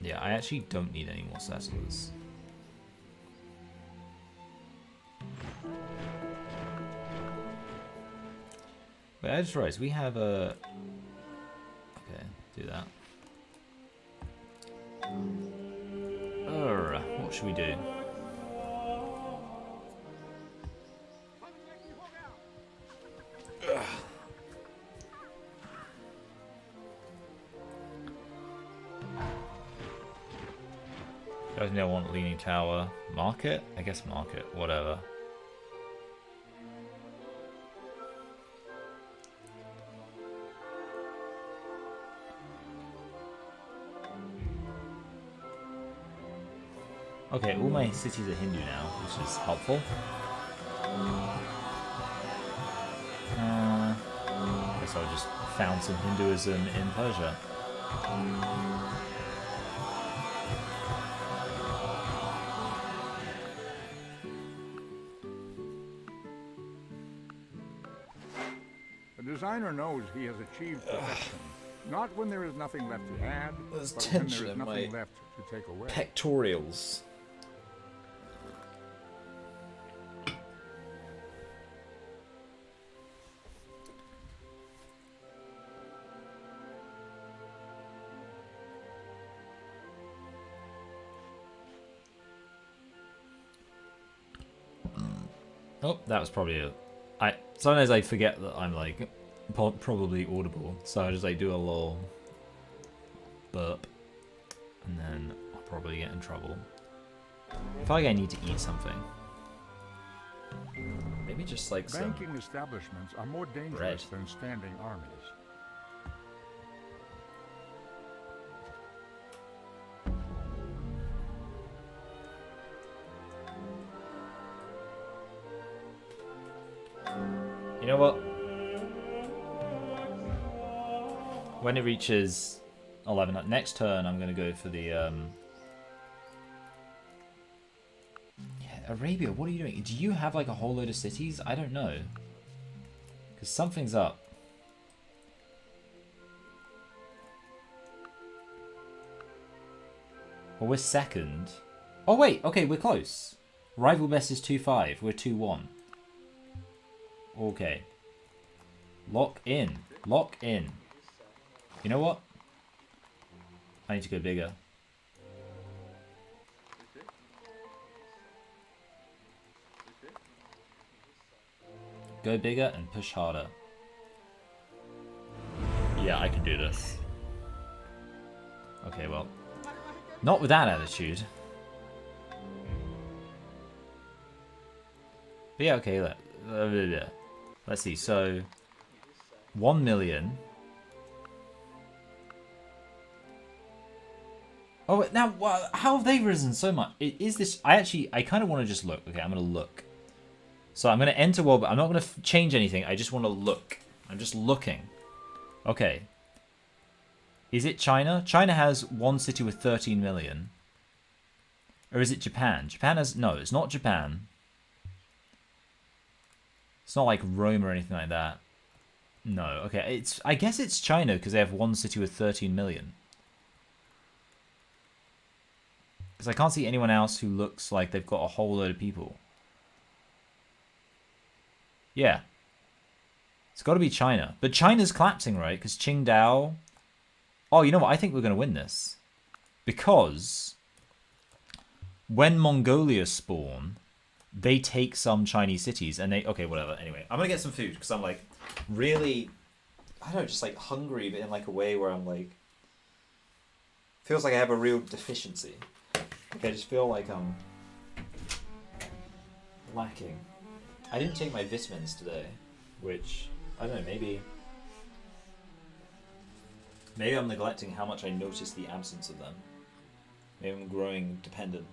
Yeah, I actually don't need any more settlers. Wait, I just realized we have a... Okay, do that. What should we do? I don't want Leaning Tower. Market? I guess market, whatever. Okay, all my cities are Hindu now, which is helpful. I guess I'll just found some Hinduism in Persia. The designer knows he has achieved perfection. Not when there is nothing left to add, There's but when tension there is in my nothing left to take away. pectorials. Oh, that was probably a... Sometimes I forget that I'm like probably audible, so I just like do a little burp, and then I'll probably get in trouble. I feel like I need to eat something. Maybe just like some Banking establishments are more dangerous bread. than standing armies. You know what? When it reaches 11, next turn I'm going to go for the... Yeah, Arabia, what are you doing? Do you have like a whole load of cities? I don't know. Because something's up. Well, we're second. Oh, wait. Okay, we're close. Rival best is 2-5. We're 2-1. Okay. Lock in. Lock in. You know what? I need to go bigger. Go bigger and push harder. Yeah, I can do this. Okay, well. Not with that attitude. But yeah, okay, let's see. So, 1 million. Oh, now, how have they risen so much? Is this... I kind of want to just look. Okay, I'm going to look. So I'm going to enter world, but I'm not going to change anything. I just want to look. I'm just looking. Okay. Is it China? China has one city with 13 million. Or is it Japan? Japan has... No, it's not Japan. It's not like Rome or anything like that. No, okay. I guess it's China because they have one city with 13 million. Because I can't see anyone else who looks like they've got a whole load of people. Yeah. It's got to be China. But China's collapsing, right? Because Qingdao... Oh, you know what? I think we're going to win this. Because when Mongolia spawn, they take some Chinese cities and they... Okay, whatever. Anyway, I'm going to get some food because I'm like really... I don't know, just like hungry, but in like a way where I'm like... Feels like I have a real deficiency. Like I just feel like I'm lacking. I didn't take my vitamins today, which, I don't know, maybe I'm neglecting how much I notice the absence of them. Maybe I'm growing dependent.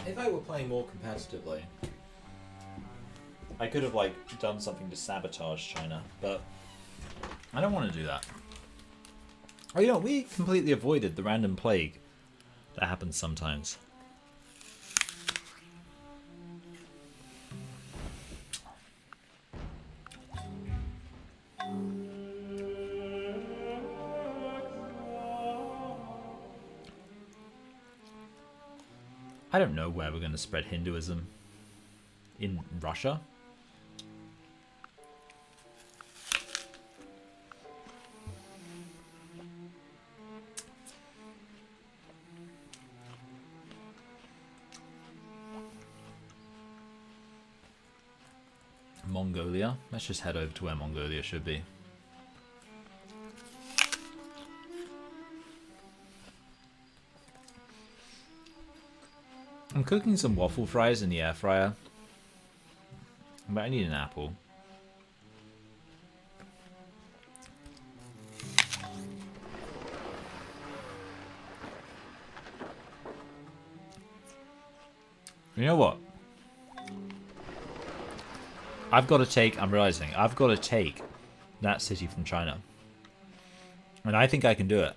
If I were playing more competitively, I could have like done something to sabotage China, but I don't want to do that. Oh, you know, we completely avoided the random plague that happens sometimes. I don't know where we're going to spread Hinduism. In Russia? Mongolia? Let's just head over to where Mongolia should be. I'm cooking some waffle fries in the air fryer, but I need an apple. You know what? I'm realizing, I've got to take that city from China. And I think I can do it.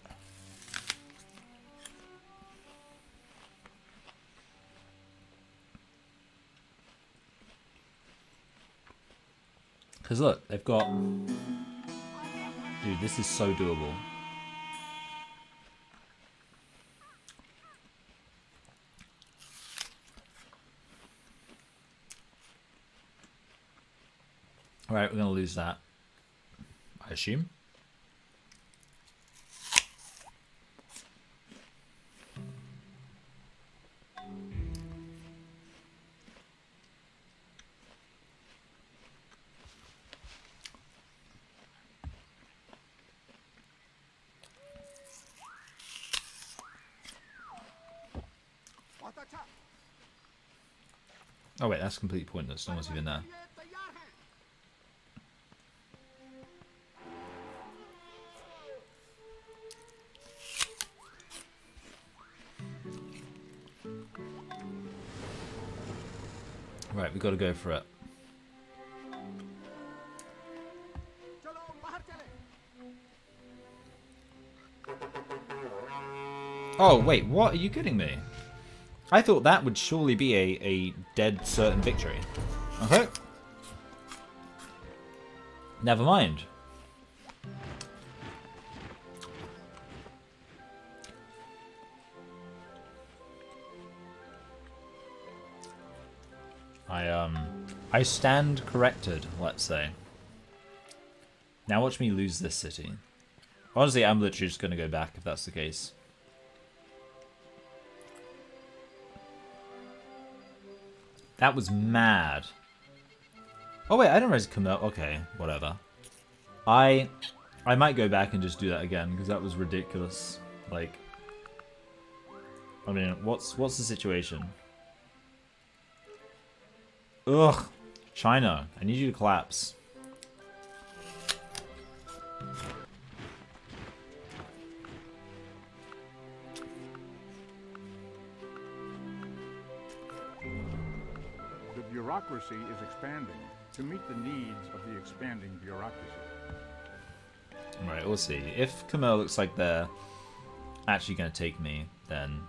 Because look, they've got... Dude, this is so doable. Alright, we're going to lose that. I assume. Oh wait, that's completely pointless. No one's even there. Right, we've got to go for it. Oh wait, what? Are you kidding me? I thought that would surely be a dead certain victory. Okay. Never mind. I stand corrected, let's say. Now watch me lose this city. Honestly, I'm literally just going to go back if that's the case. That was mad. Oh wait, I didn't realize Camille. Okay, whatever. I might go back and just do that again because that was ridiculous. Like, I mean, what's the situation? Ugh, China, I need you to collapse. The bureaucracy is expanding to meet the needs of the expanding bureaucracy. Right, we'll see. If Khmer looks like they're actually going to take me, then...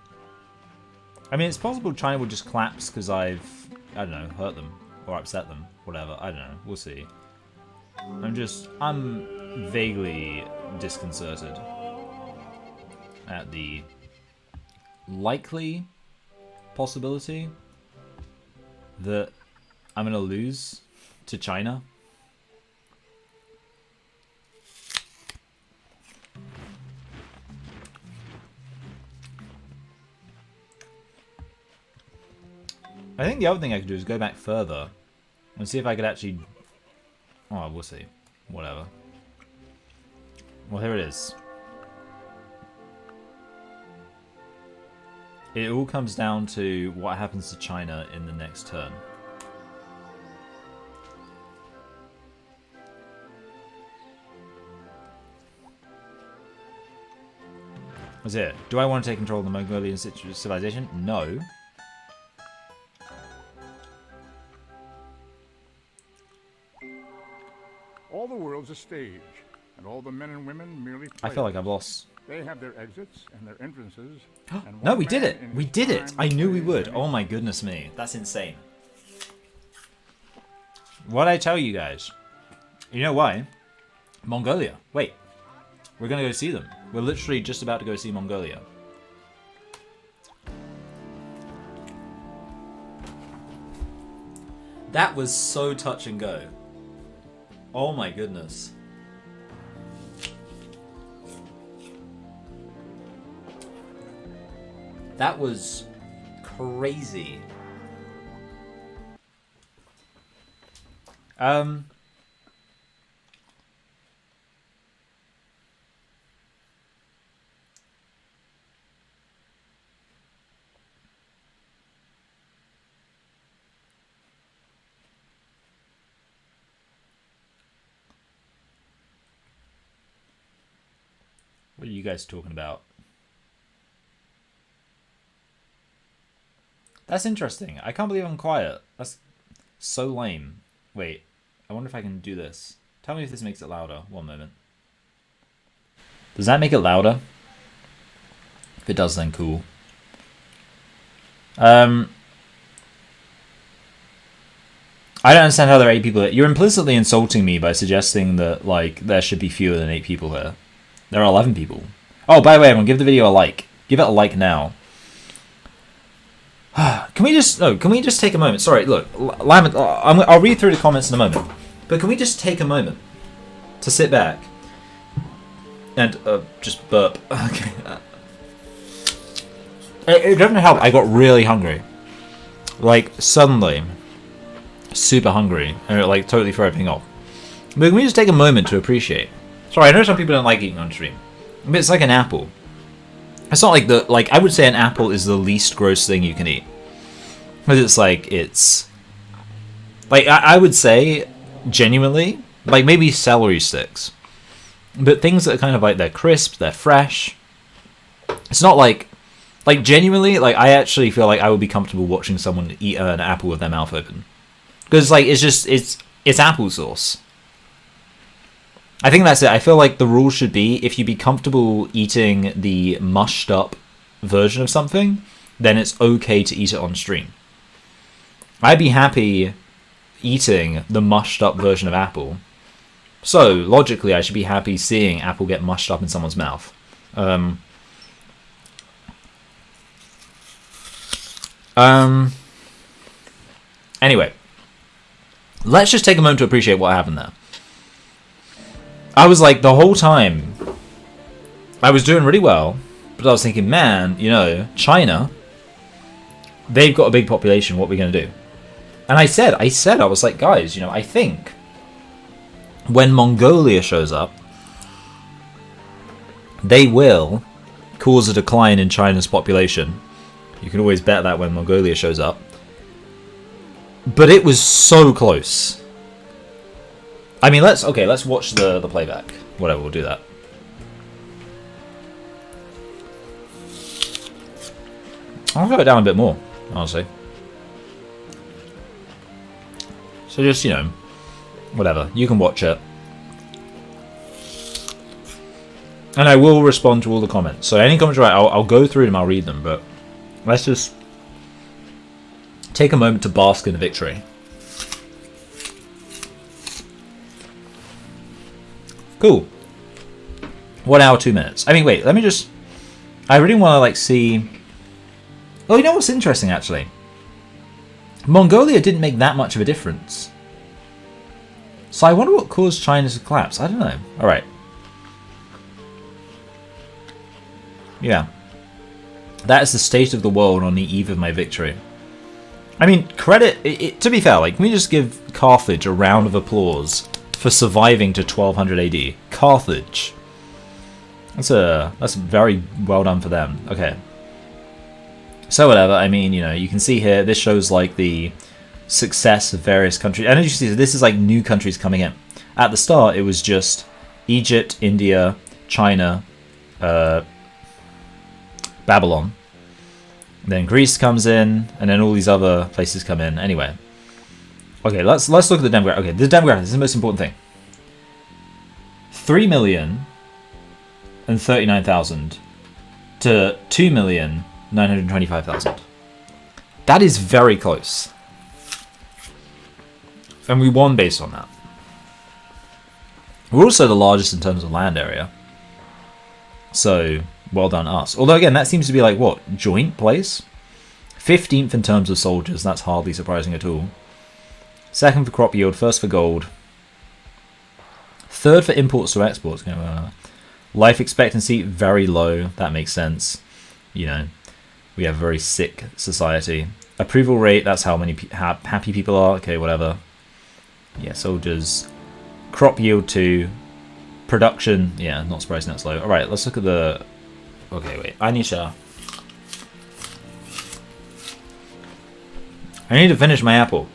I mean, it's possible China will just collapse because I've, I don't know, hurt them or upset them. Whatever, I don't know. We'll see. I'm vaguely disconcerted at the likely possibility that I'm going to lose to China. I think the other thing I could do is go back further and see if I could actually... Oh, we'll see. Whatever. Well, here it is. It all comes down to what happens to China in the next turn. That's it. Do I want to take control of the Mongolian civilization? No. is a stage, and all the men and women merely I play. feel like I've lost. They have their exits and their entrances. And No, one we did man it. in We his did it. time I knew we plays would. any- Oh my goodness me. That's insane. What'd I tell you guys? You know why? Mongolia. Wait. We're going to go see them. We're literally just about to go see Mongolia. That was so touch and go. Oh my goodness. That was crazy. What are you guys talking about? That's interesting. I can't believe I'm quiet. That's so lame. Wait, I wonder if I can do this. Tell me if this makes it louder. One moment. Does that make it louder? If it does, then cool. I don't understand how there are 8 people here. You're implicitly insulting me by suggesting that, like, there should be fewer than 8 people here. There are 11 people. Oh, by the way, everyone, give the video a like. Give it a like now. Can we just take a moment? Sorry, look, I'll read through the comments in a moment. But can we just take a moment to sit back and just burp? Okay. It doesn't help. I got really hungry. Like, suddenly, super hungry, and it, like, totally threw everything off. But can we just take a moment to appreciate? Sorry, I know some people don't like eating on stream, but it's like an apple. It's not like I would say an apple is the least gross thing you can eat. Because it's like, I would say, genuinely, like maybe celery sticks. But things that are kind of like, they're crisp, they're fresh. It's not like genuinely, like I actually feel like I would be comfortable watching someone eat an apple with their mouth open. Because like, it's applesauce. I think that's it. I feel like the rule should be, if you be comfortable eating the mushed up version of something, then it's okay to eat it on stream. I'd be happy eating the mushed up version of apple. So, logically, I should be happy seeing apple get mushed up in someone's mouth. Anyway, let's just take a moment to appreciate what happened there. I was like, the whole time, I was doing really well, but I was thinking, man, you know, China, they've got a big population, what are we going to do? And I said, I was like, guys, you know, I think when Mongolia shows up, they will cause a decline in China's population. You can always bet that when Mongolia shows up. But it was so close. I mean, let's watch the playback. Whatever, we'll do that. I'll go it down a bit more, honestly. So just, you know, whatever. You can watch it. And I will respond to all the comments. So any comments, right, I'll go through them, I'll read them, but let's just take a moment to bask in the victory. Cool. 1 hour, 2 minutes. I mean, wait, let me just... I really want to, like, see... Oh, you know what's interesting, actually? Mongolia didn't make that much of a difference. So I wonder what caused China to collapse. I don't know. Alright. Yeah. That is the state of the world on the eve of my victory. I mean, credit... to be fair, like, can we just give Carthage a round of applause for surviving to 1200 AD? Carthage. That's very well done for them. Okay. So whatever, I mean, you know, you can see here, this shows like the success of various countries. And as you see, this is like new countries coming in. At the start, it was just Egypt, India, China, Babylon. Then Greece comes in, and then all these other places come in. Anyway. Okay, let's look at the demographic. Okay, the demographic is the most important thing. 3,039,000 to 2,925,000. That is very close. And we won based on that. We're also the largest in terms of land area. So, well done us. Although, again, that seems to be like, what, joint place? 15th in terms of soldiers. That's hardly surprising at all. Second for crop yield. First for gold. Third for imports to exports. Life expectancy, very low. That makes sense. You know, we have a very sick society. Approval rate, that's how many happy people are. Okay, whatever. Yeah, soldiers. Crop yield 2. Production, yeah, not surprising that's low. Alright, let's look at the... Okay, wait. I need to finish my apple.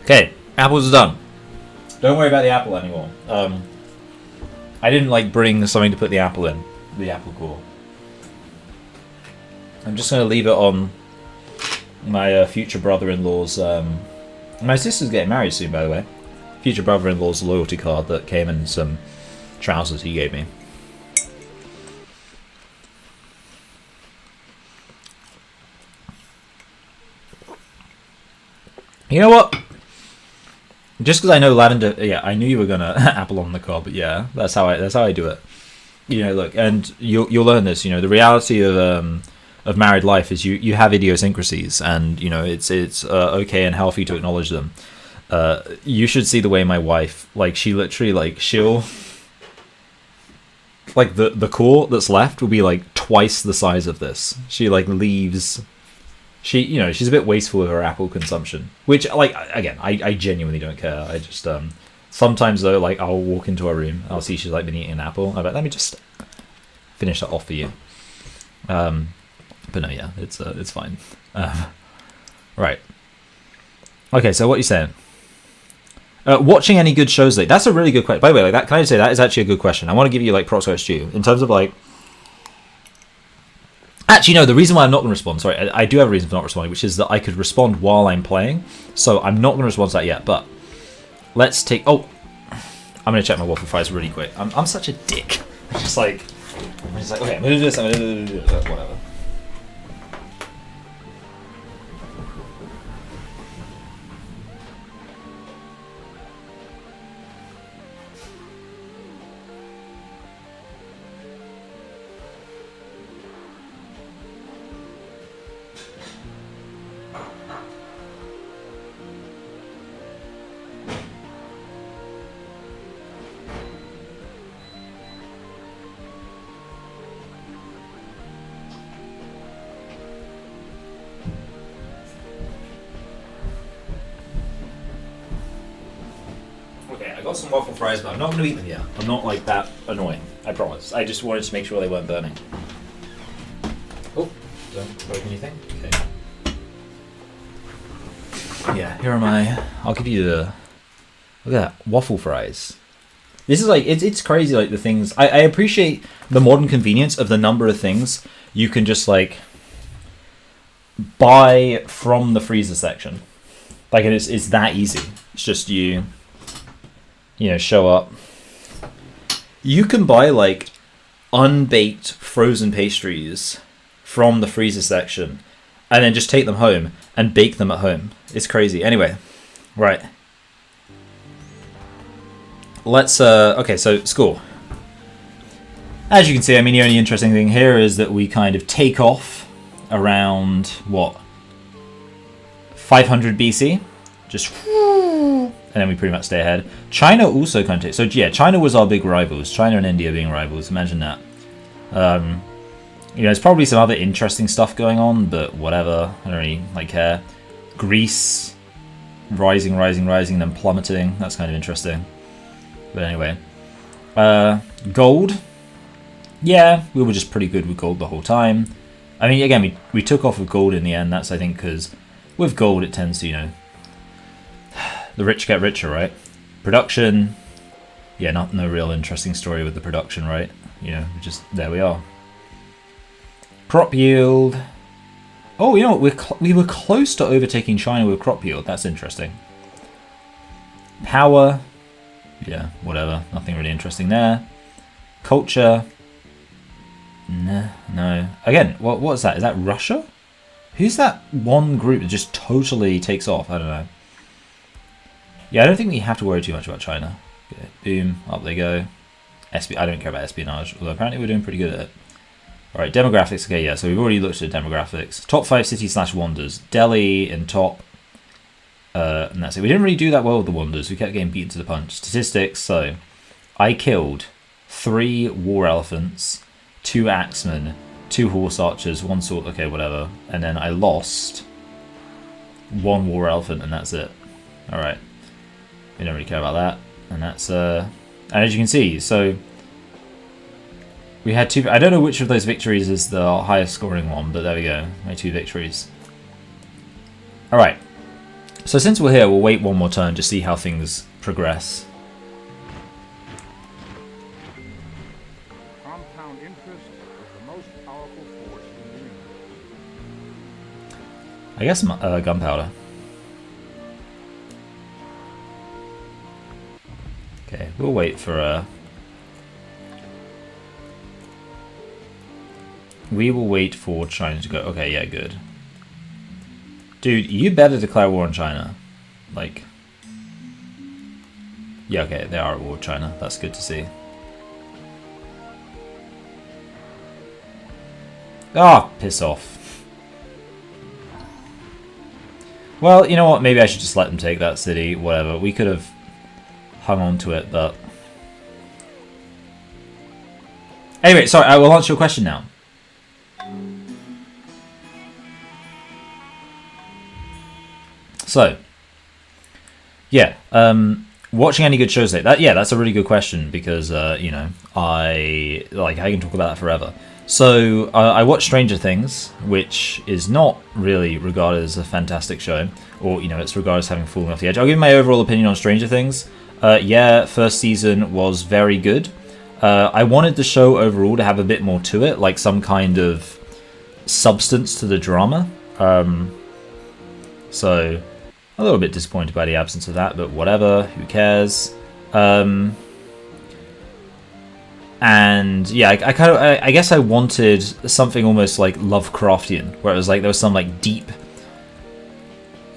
Okay, apples are done. Don't worry about the apple anymore. I didn't like bring something to put the apple in, the apple core. I'm just going to leave it on my future brother-in-law's... my sister's getting married soon, by the way. Future brother-in-law's loyalty card that came in some trousers he gave me. You know what? Just because I know lavender, yeah, I knew you were gonna apple on the cob, but yeah, that's how I do it. You know, look, and you'll learn this. You know, the reality of married life is you have idiosyncrasies, and you know it's okay and healthy to acknowledge them. You should see the way my wife, like, she literally, like, she'll, like, the core that's left will be like twice the size of this. She like leaves. You know, she's a bit wasteful of her apple consumption, which, like, again, I genuinely don't care. I just, sometimes, though, like, I'll walk into her room, I'll see she's, like, been eating an apple, I'm like, let me just finish that off for you. But no, yeah, it's fine. Right. Okay, so what are you saying? Watching any good shows lately? That's a really good question. By the way, like, that, can I just say, that is actually a good question. I want to give you, like, props where it's due. In terms of, like, actually, no, the reason why I'm not going to respond, sorry, I do have a reason for not responding, which is that I could respond while I'm playing, so I'm not going to respond to that yet, but let's take... Oh, I'm going to check my waffle fries really quick. I'm such a dick. I'm just like, okay, I'm going to do this, I'm going to do this, whatever. I got some waffle fries, but I'm not going to eat them yet. I'm not, like, that annoying. I promise. I just wanted to make sure they weren't burning. Oh, don't break anything. Okay. Yeah, here are my... I'll give you the... Look at that. Waffle fries. This is, like... It's crazy, like, the things... I appreciate the modern convenience of the number of things you can just, like, buy from the freezer section. Like, it's that easy. It's just you know, show up. You can buy, like, unbaked frozen pastries from the freezer section and then just take them home and bake them at home. It's crazy. Anyway, right. Let's, okay, so score. As you can see, I mean, the only interesting thing here is that we kind of take off around, what, 500 BC? Just... And then we pretty much stay ahead. China also kind of... So, yeah, China was our big rivals. China and India being rivals. Imagine that. You know, there's probably some other interesting stuff going on, but whatever. I don't really, like, care. Greece. Rising, then plummeting. That's kind of interesting. But anyway. Gold. Yeah, we were just pretty good with gold the whole time. I mean, again, we took off with gold in the end. That's, I think, because with gold it tends to, you know... The rich get richer, right? Production. Yeah, no real interesting story with the production, right? You know, just there we are. Crop yield. Oh, you know what? We were close to overtaking China with crop yield. That's interesting. Power. Yeah, whatever. Nothing really interesting there. Culture. Nah, no. Again, what is that? Is that Russia? Who's that one group that just totally takes off? I don't know. Yeah, I don't think we have to worry too much about China. Okay, boom, up they go. I don't care about espionage, although apparently we're doing pretty good at it. Alright, demographics. Okay, yeah, so we've already looked at demographics. Top 5 cities / wonders. Delhi in top. And that's it. We didn't really do that well with the wonders. We kept getting beaten to the punch. Statistics, so I killed 3 war elephants, 2 axemen, 2 horse archers, 1 sword, okay, whatever. And then I lost 1 war elephant, and that's it. Alright. We don't really care about that. And that's, and as you can see, so we had 2, I don't know which of those victories is the highest scoring one, but there we go, my 2 victories. Alright, so since we're here, we'll wait one more turn to see how things progress. Compound interest is the most powerful force in the universe. I guess gunpowder. Okay, we'll wait for we will wait for China to go. Okay, yeah, good. Dude, you better declare war on China. Like, yeah, okay, they are at war with China. That's good to see. Ah, piss off. Well, you know what? Maybe I should just let them take that city. Whatever. We could have hung on to it, but anyway, sorry, I will answer your question now. So, yeah, watching any good shows like that? Yeah, that's a really good question because you know, I can talk about that forever. So I watched Stranger Things, which is not really regarded as a fantastic show, or you know, it's regarded as having fallen off the edge. I'll give my overall opinion on Stranger Things. Yeah, first season was very good. I wanted the show overall to have a bit more to it, like some kind of substance to the drama. So a little bit disappointed by the absence of that, but whatever, who cares? And yeah, I guess I wanted something almost like Lovecraftian, where it was like there was some like deep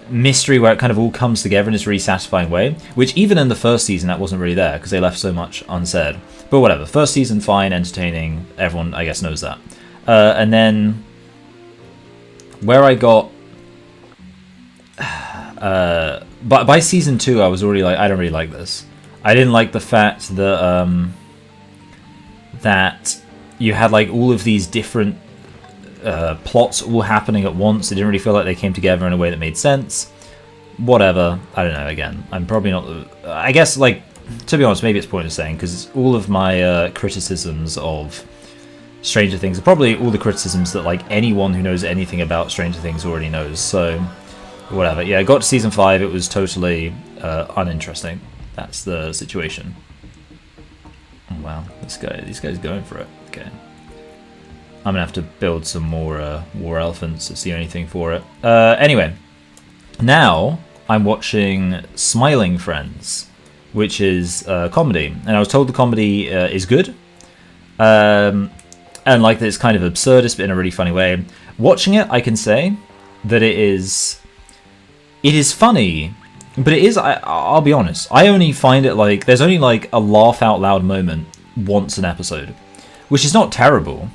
mystery where it kind of all comes together in this really satisfying way, which even in the first season that wasn't really there because they left so much unsaid. But whatever, first season fine, entertaining, everyone I guess knows that. And then where I got by season 2 I was already like, I don't really like this. I didn't like the fact that that you had like all of these different plots all happening at once. It didn't really feel like they came together in a way that made sense. Whatever, I don't know. Again, I'm probably not. I guess, like, to be honest, maybe it's pointless saying because all of my criticisms of Stranger Things are probably all the criticisms that like anyone who knows anything about Stranger Things already knows. So whatever. Yeah, I got to season 5. It was totally uninteresting. That's the situation. Oh, wow, this guy's going for it. Okay. I'm gonna have to build some more war elephants. It's the only thing for it. Anyway, now I'm watching Smiling Friends, which is comedy, and I was told the comedy is good, and like that it's kind of absurdist, but in a really funny way. Watching it, I can say that it is funny, but it is. I'll be honest. I only find it like there's only like a laugh out loud moment once an episode, which is not terrible.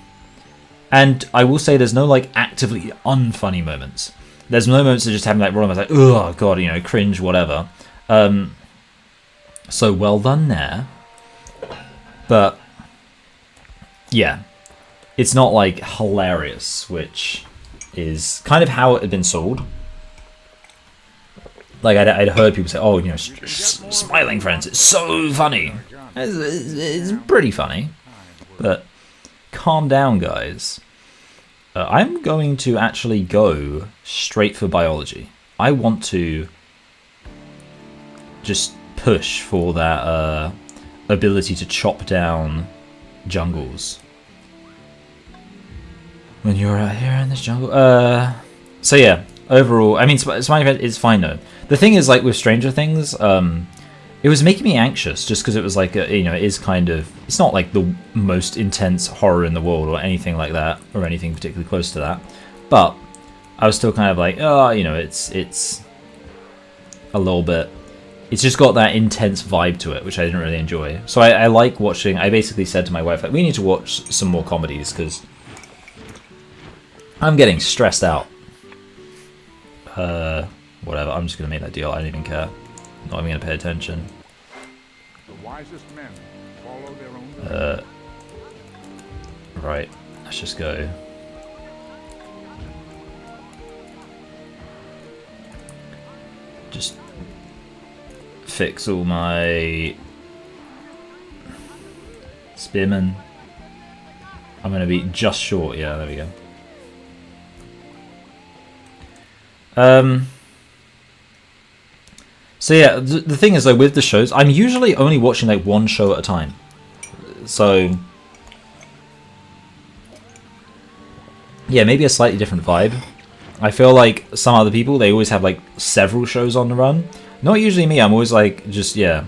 And I will say there's no like actively unfunny moments. There's no moments that just have me like rolling. I was like, oh god, you know, cringe, whatever. So well done there. But yeah, it's not like hilarious, which is kind of how it had been sold. Like I'd heard people say, oh, you know, Smiling Friends, it's so funny. It's pretty funny, but calm down, guys. I'm going to actually go straight for biology. I want to just push for that ability to chop down jungles. When you're out here in this jungle. So yeah, overall, I mean, Smiley Face is fine though. The thing is, like with Stranger Things, it was making me anxious just because it was like, it is kind of, it's not like the most intense horror in the world or anything like that, or anything particularly close to that. But I was still kind of like, oh, it's a little bit, it's just got that intense vibe to it, which I didn't really enjoy. So I like watching, I basically said to my wife, like, we need to watch some more comedies because I'm getting stressed out. Whatever, I'm just going to make that deal. I don't even care. Not even going to pay attention. The wisest men follow their own right, let's just go. Just fix all my spearmen. I'm going to be just short. Yeah, there we go. So yeah, the thing is though, with the shows, I'm usually only watching like one show at a time. So yeah, maybe a slightly different vibe. I feel like some other people, they always have like several shows on the run. Not usually me, I'm always like, just, yeah.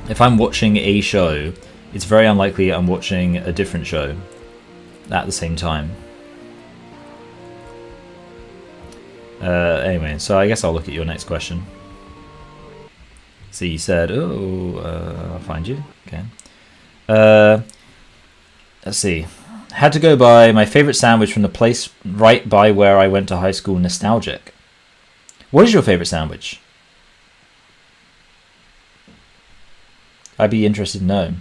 If I'm watching a show, it's very unlikely I'm watching a different show at the same time. Anyway, so I guess I'll look at your next question. So you said, I'll find you. Okay. Let's see. Had to go buy my favorite sandwich from the place right by where I went to high school. Nostalgic. What is your favorite sandwich? I'd be interested to know.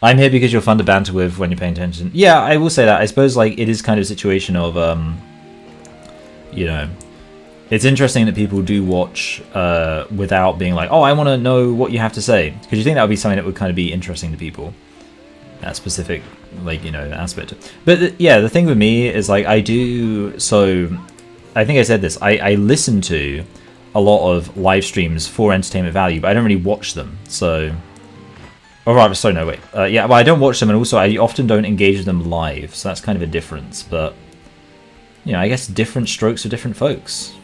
I'm here because you're fun to banter with when you're paying attention. Yeah, I will say that. I suppose like it is kind of a situation of, it's interesting that people do watch without being like, oh, I want to know what you have to say. Because you think that would be something that would kind of be interesting to people. That specific, aspect. But the thing with me is like I do, so I think I said this, I listen to a lot of live streams for entertainment value, but I don't really watch them. So, or rather, sorry, no, wait. Well, I don't watch them, and also I often don't engage with them live. So that's kind of a difference. But, I guess different strokes for different folks.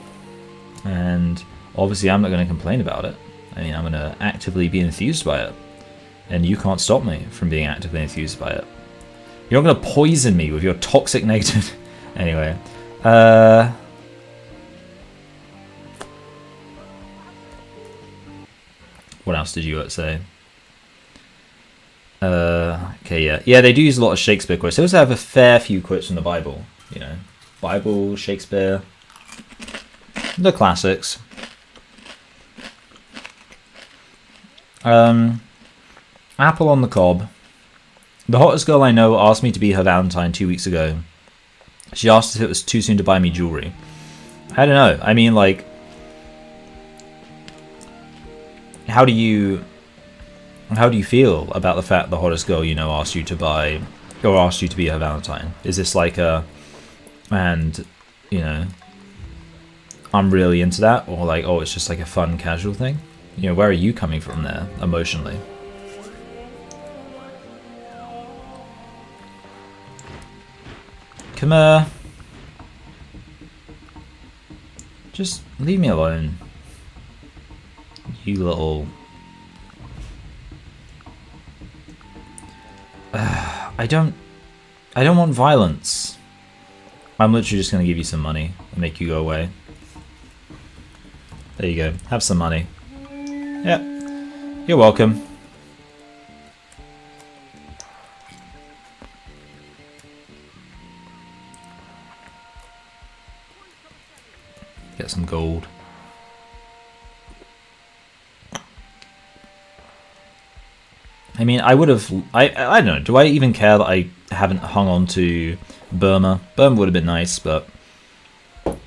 And obviously I'm not going to complain about it. I mean, I'm going to actively be enthused by it. And you can't stop me from being actively enthused by it. You're not going to poison me with your toxic negative... Anyway. What else did you say? Okay, yeah. Yeah, they do use a lot of Shakespeare quotes. They also have a fair few quotes from the Bible. Bible, Shakespeare... The classics. Apple on the cob. The hottest girl I know asked me to be her Valentine 2 weeks ago. She asked if it was too soon to buy me jewelry. I don't know. I mean, like... How do you feel about the fact the hottest girl you know asked you to buy... Or asked you to be her Valentine? Is this like a... And, I'm really into that, or like, oh, it's just like a fun, casual thing? Where are you coming from there, emotionally? Come here. Just leave me alone. You little... I don't want violence. I'm literally just going to give you some money and make you go away. There you go. Have some money. Yep. You're welcome. Get some gold. I mean, I would have... I don't know. Do I even care that I haven't hung on to Burma? Burma would have been nice, but...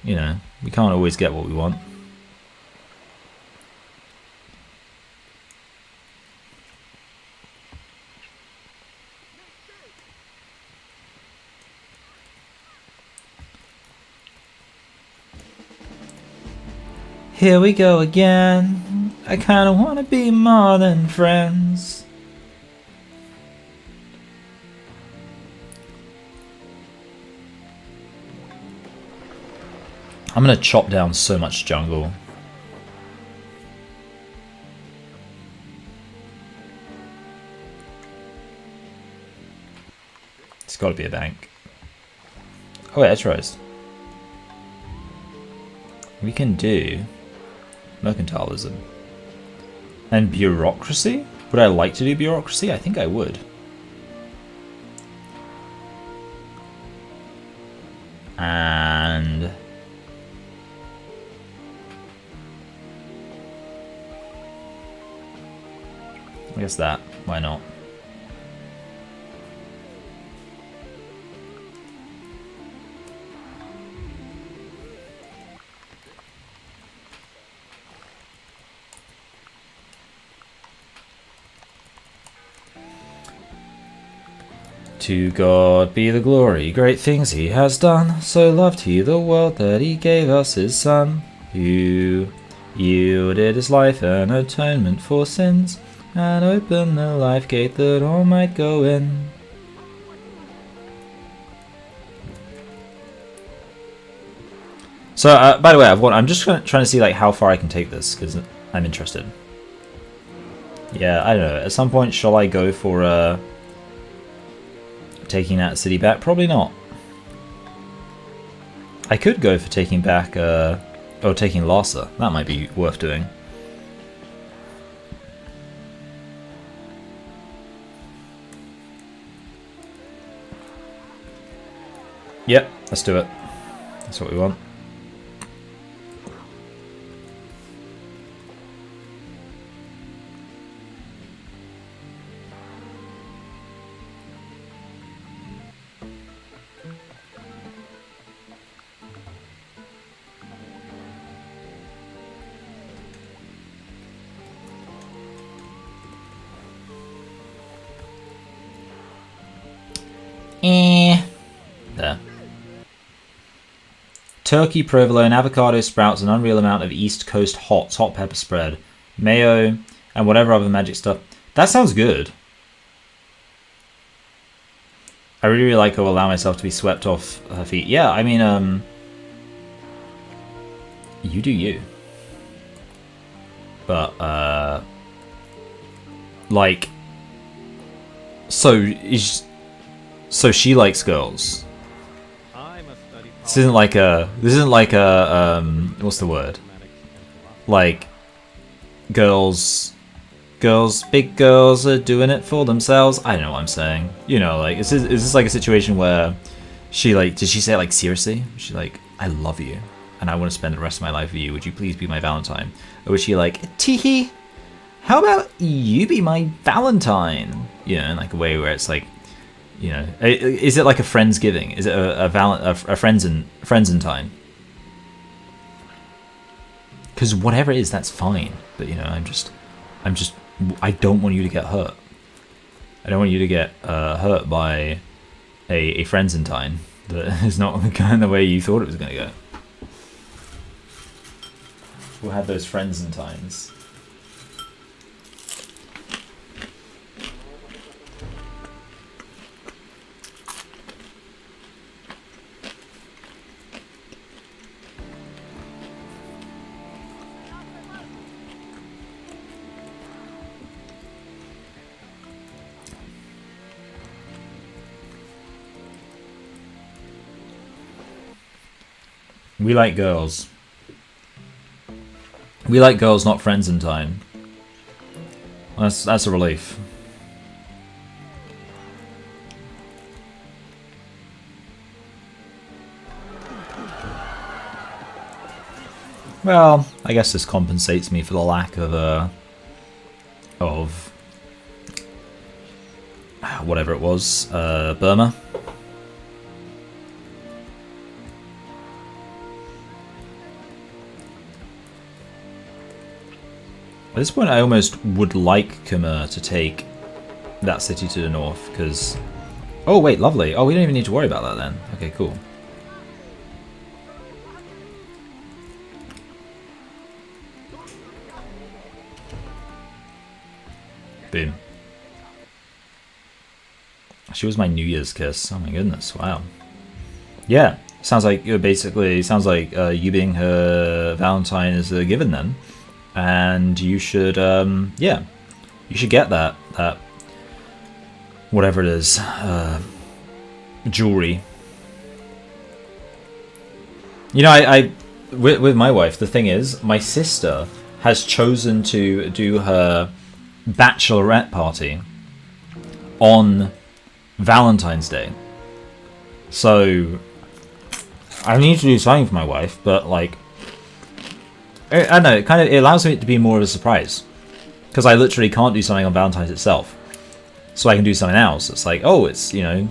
we can't always get what we want. Here we go again. I kinda wanna be more than friends. I'm gonna chop down so much jungle. It's gotta be a bank. Oh wait, that's right. We can do mercantilism. And bureaucracy? Would I like to do bureaucracy? I think I would. And I guess that. Why not? To God be the glory, great things he has done. So loved he the world that he gave us his son, who yielded his life an atonement for sins, and opened the life gate that all might go in. So, by the way, I'm just trying to see like how far I can take this because I'm interested. Yeah, I don't know. At some point, shall I go for taking that city back? Probably not. I could go for taking back, or taking Lhasa. That might be worth doing. Yep, let's do it. That's what we want. There. Turkey, provolone, avocado sprouts, an unreal amount of East Coast hot pepper spread, mayo, and whatever other magic stuff. That sounds good. I really like to allow myself to be swept off her feet. Yeah, I mean, you do you. But, like, so she likes girls. This isn't like a what's the word? Like big girls are doing it for themselves. I don't know what I'm saying. You know, like is this like a situation where she like, did she say it like seriously? She's like, I love you and I want to spend the rest of my life with you. Would you please be my Valentine? Or was she like, teehee, how about you be my Valentine? You know, in like a way where it's like, you know, is it like a Friendsgiving? Is it a Friendsentine? Because whatever it is, that's fine. But you know, I don't want you to get hurt. I don't want you to get hurt by a Friendsentine that is not going the way you thought it was going to go. We'll have those Friendsentines. We like girls. We like girls, not Friendsentine. That's a relief. Well, I guess this compensates me for the lack of whatever it was, Burma. At this point, I almost would like Khmer to take that city to the north, because... Oh, wait, lovely. Oh, we don't even need to worry about that then. Okay, cool. Boom. She was my New Year's kiss. Oh my goodness, wow. Yeah, sounds like you being her Valentine is a given then. And you should, yeah, you should get that whatever it is, jewelry. You know, I with my wife, the thing is, my sister has chosen to do her bachelorette party on Valentine's Day. So I need to do something for my wife, but like, I don't know, it allows it to be more of a surprise. Because I literally can't do something on Valentine's itself. So I can do something else. It's like, oh, it's, you know,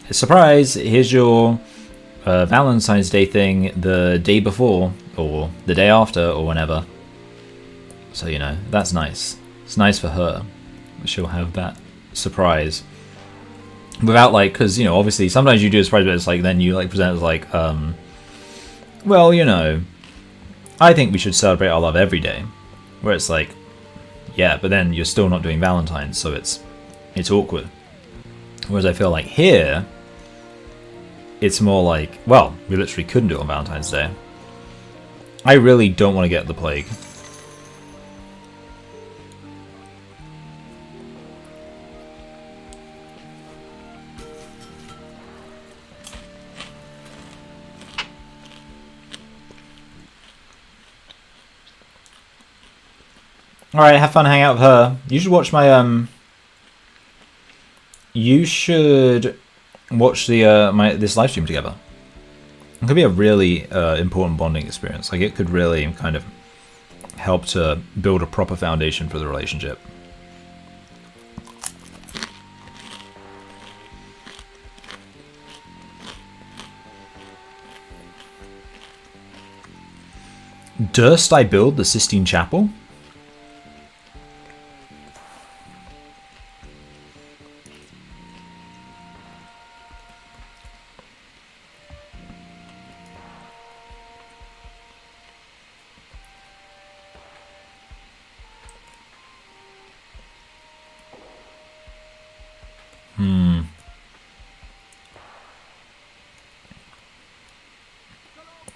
a surprise, here's your Valentine's Day thing the day before, or the day after, or whenever. So, you know, that's nice. It's nice for her. She'll have that surprise. Without, like, because, you know, obviously, sometimes you do a surprise, but it's like, then you, like, present it as, like, well, you know, I think we should celebrate our love every day. Where it's like, yeah, but then you're still not doing Valentine's, so it's awkward. Whereas I feel like here, it's more like, well, we literally couldn't do it on Valentine's Day. I really don't want to get the plague. Alright, have fun hanging out with her. You should watch my you should watch the this live stream together. It could be a really important bonding experience. Like, it could really kind of help to build a proper foundation for the relationship. Durst I build the Sistine Chapel?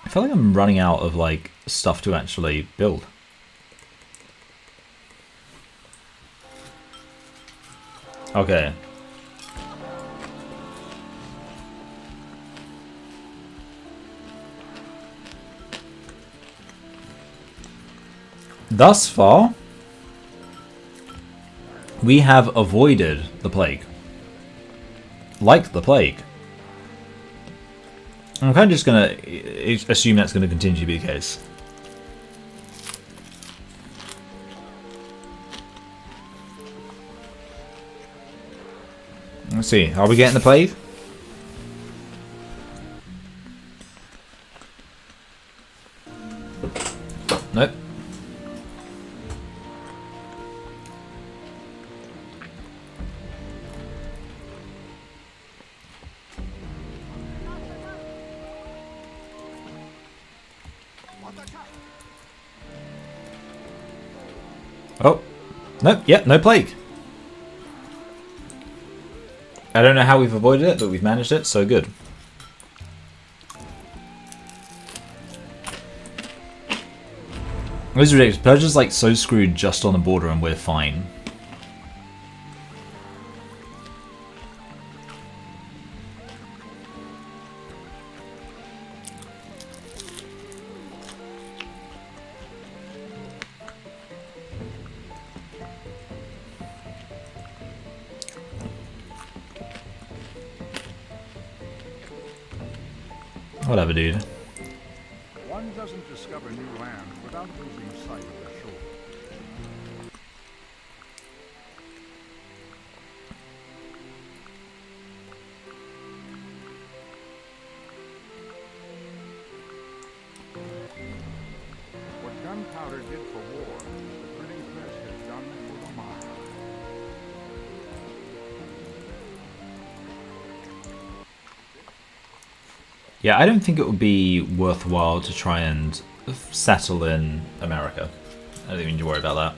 I feel like I'm running out of, like, stuff to actually build. Okay. Thus far, we have avoided the plague. Like the plague. I'm kind of just going to assume that's going to continue to be the case. Let's see. Are we getting the plague? Nope. Oh, nope, yeah, no plague. I don't know how we've avoided it, but we've managed it, so good. This is ridiculous. Persia's like so screwed just on the border and we're fine. Whatever, dude. One doesn't discover new land without losing sight of the shore. What gunpowder did for war, the printing press has done for the mind. Yeah, I don't think it would be worthwhile to try and settle in America. I don't think we need to worry about that.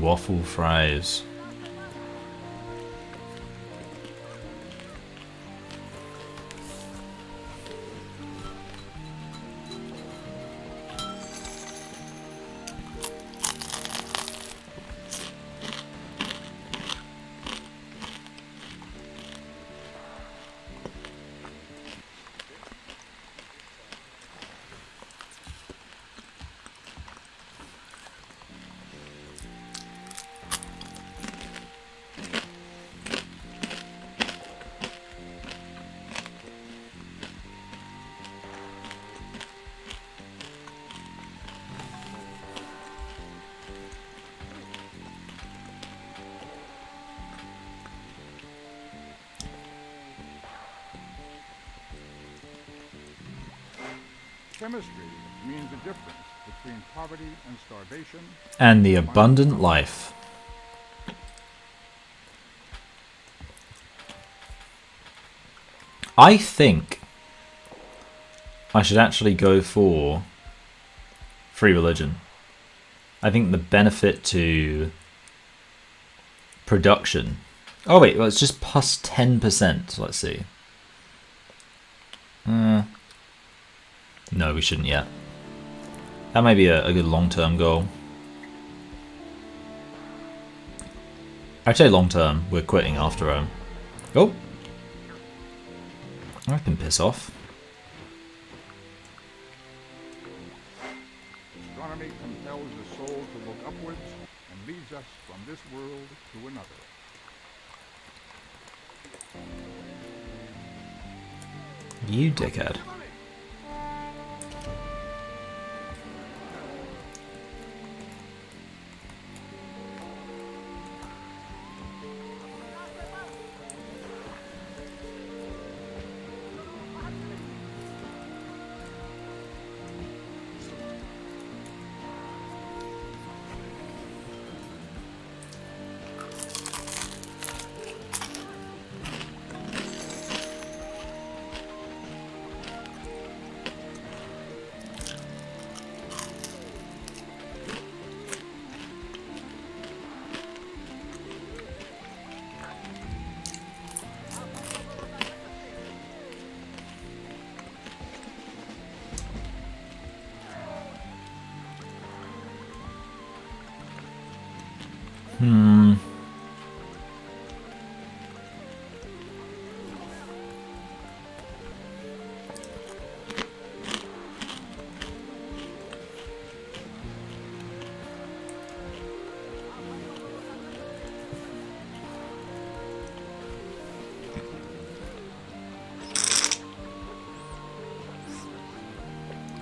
waffle fries. Chemistry means the difference between poverty and starvation. And the abundant life. I think I should actually go for free religion. I think the benefit to production. Oh wait, well it's just plus 10%. Let's see. No, we shouldn't yet. That might be a good long-term goal. I'd say long-term, we're quitting after Rome. Oh! I can piss off. Astronomy compels the soul to look upwards and leads us from this world to another. You dickhead.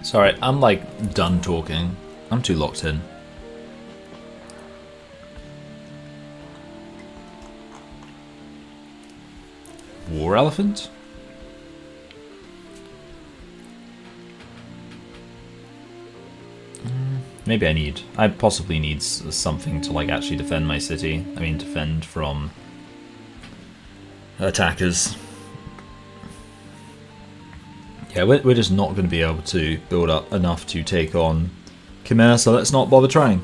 Sorry, I'm like done talking. I'm too locked in. War elephant? Maybe I possibly need something to like actually defend my city. I mean defend from attackers. Yeah, we're just not going to be able to build up enough to take on Khmer, so let's not bother trying.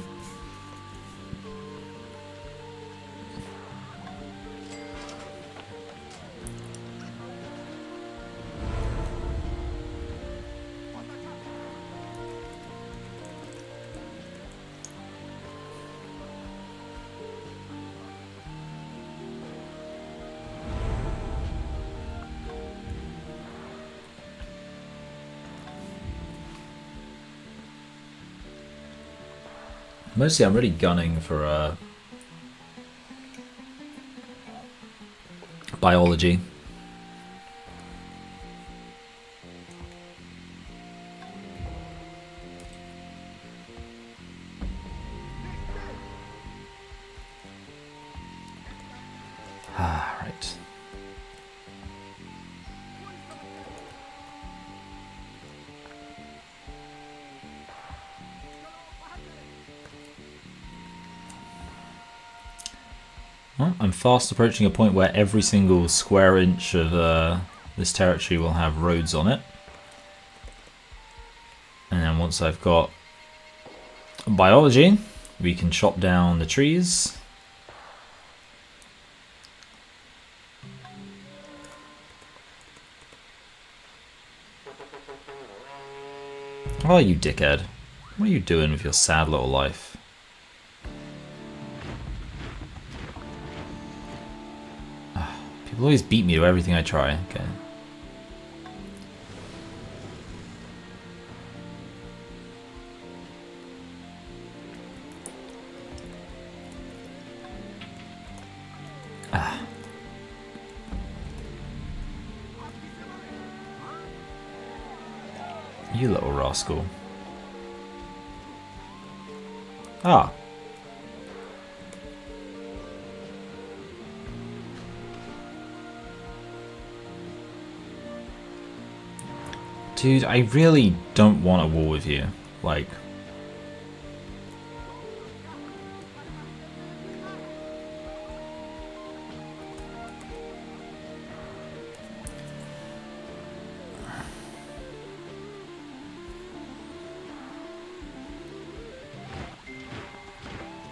Mostly I'm really gunning for biology. Right. Well, I'm fast approaching a point where every single square inch of this territory will have roads on it. And then once I've got biology, We can chop down the trees. Oh, you dickhead. What are you doing with your sad little life? People always beat me to everything I try. Okay. You little rascal. Ah. Dude, I really don't want a war with you. Like...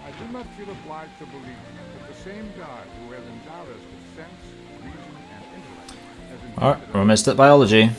I do not feel obliged to believe that the same God who has endowed us with sense, reason, and intellect has Alright, intended we're almost at biology.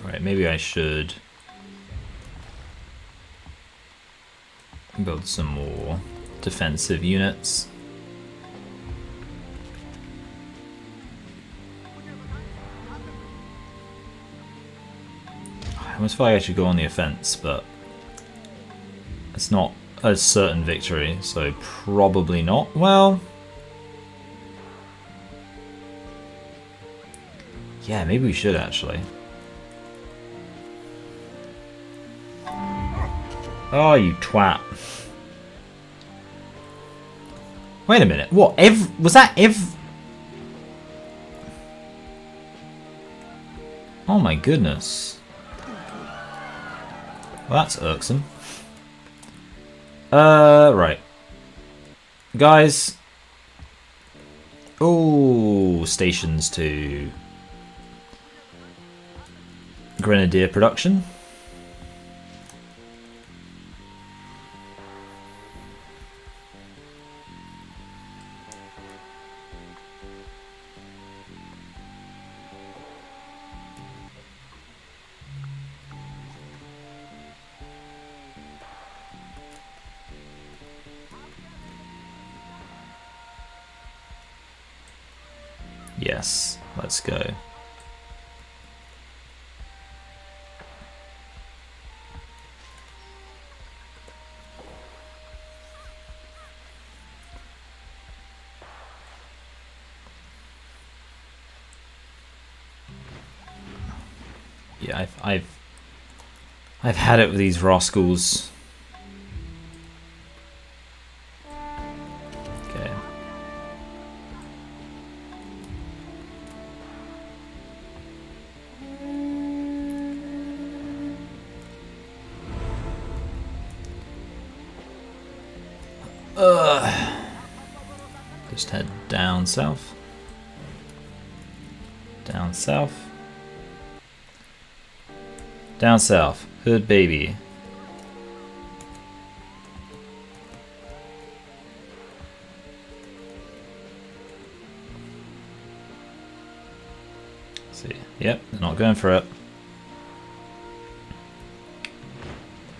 Right, maybe I should build some more defensive units. I almost feel like I should go on the offense, but it's not a certain victory, so probably not. Well, yeah, maybe we should actually. Oh, you twat. Wait a minute. What? Was that Oh my goodness. Well, that's irksome. Right. Guys. Oh, stations to Grenadier production. Yes, let's go. Yeah, I've had it with these rascals. Okay. Just head down south. Down south. Down south. Hood baby. Let's see. Yep, they're not going for it.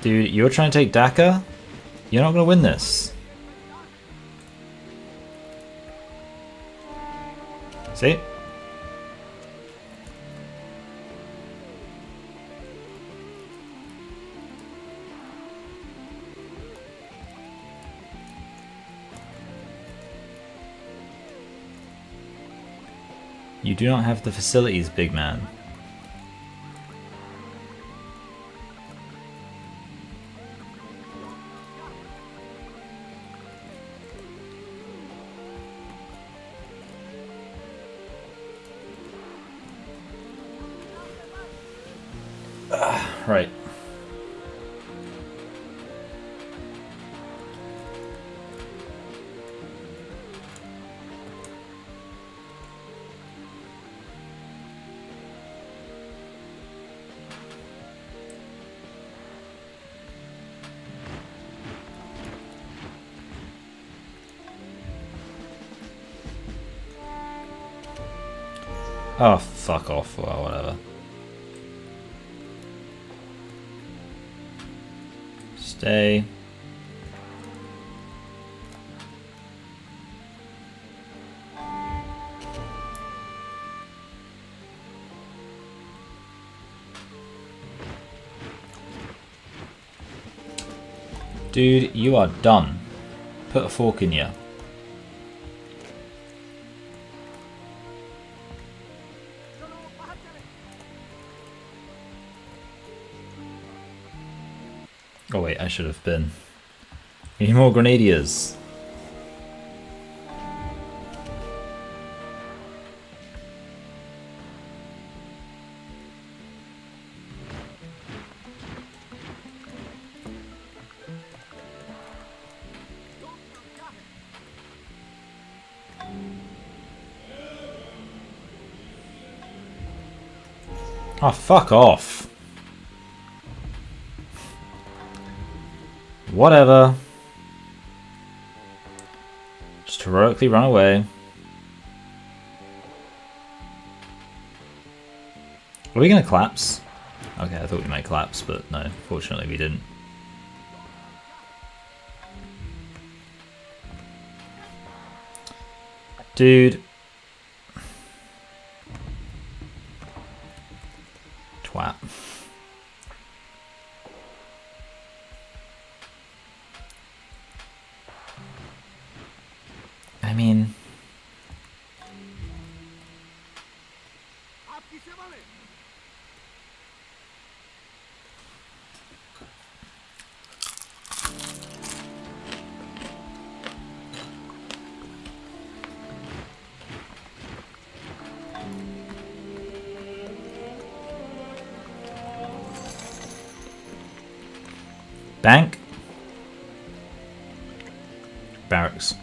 Dude, you're trying to take Dhaka? You're not going to win this. See? You do not have the facilities, big man. Right. Oh, fuck off. Well, whatever. Stay. Dude, you are done. Put a fork in you. Oh wait, I should have been. We need more grenadiers. Oh, fuck off. Whatever. Just heroically run away. Are we gonna collapse? Okay, I thought we might collapse, but no, fortunately we didn't. Dude. Twat. I mean... Bank. Barracks.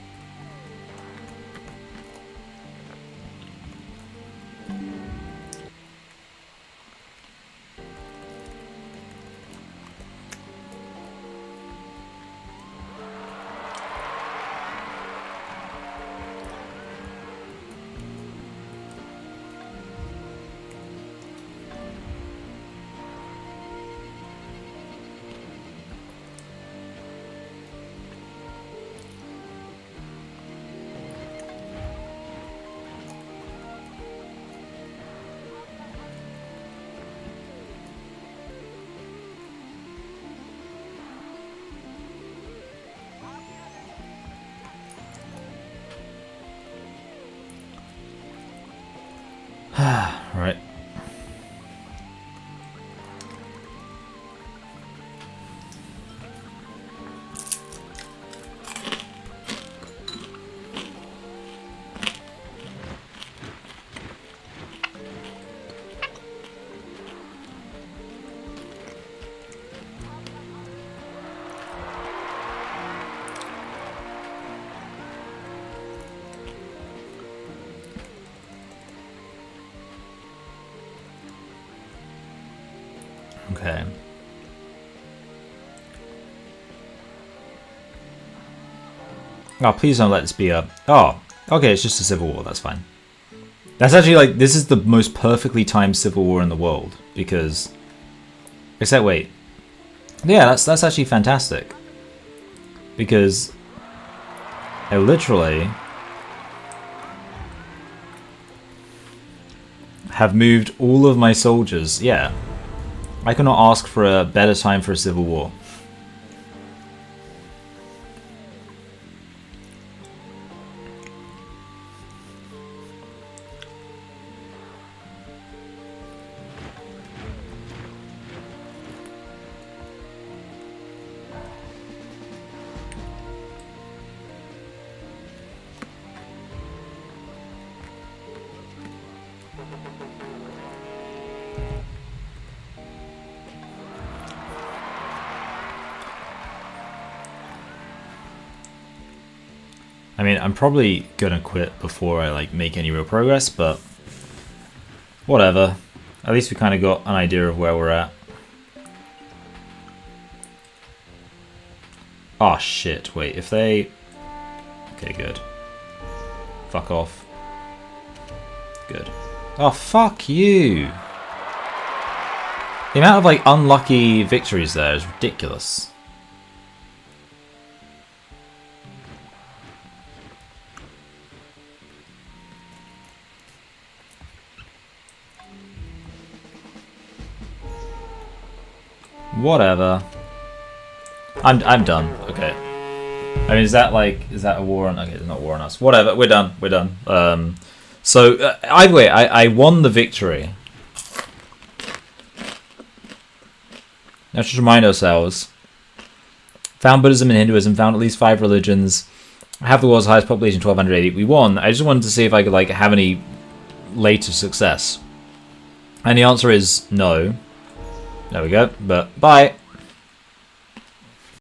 Right. Okay. Oh, please don't let this be a... Oh, okay, it's just a civil war, that's fine. That's actually like, this is the most perfectly timed civil war in the world, because... Except, wait. Yeah, that's actually fantastic. Because... I literally... have moved all of my soldiers, yeah. I cannot ask for a better time for a civil war. I mean, I'm probably gonna quit before I like make any real progress, but whatever. At least we kind of got an idea of where we're at. Oh shit, wait, if they... Okay, good. Fuck off. Good. Oh, fuck you! The amount of like unlucky victories there is ridiculous. Whatever. I'm done. Okay. I mean, is that a war on? Okay, it's not a war on us. Whatever. We're done. We're done. So either way, I won the victory. Let's just remind ourselves. Found Buddhism and Hinduism. Found at least 5 religions. Have the world's highest population, 1280. We won. I just wanted to see if I could like have any later success. And the answer is no. There we go. But bye.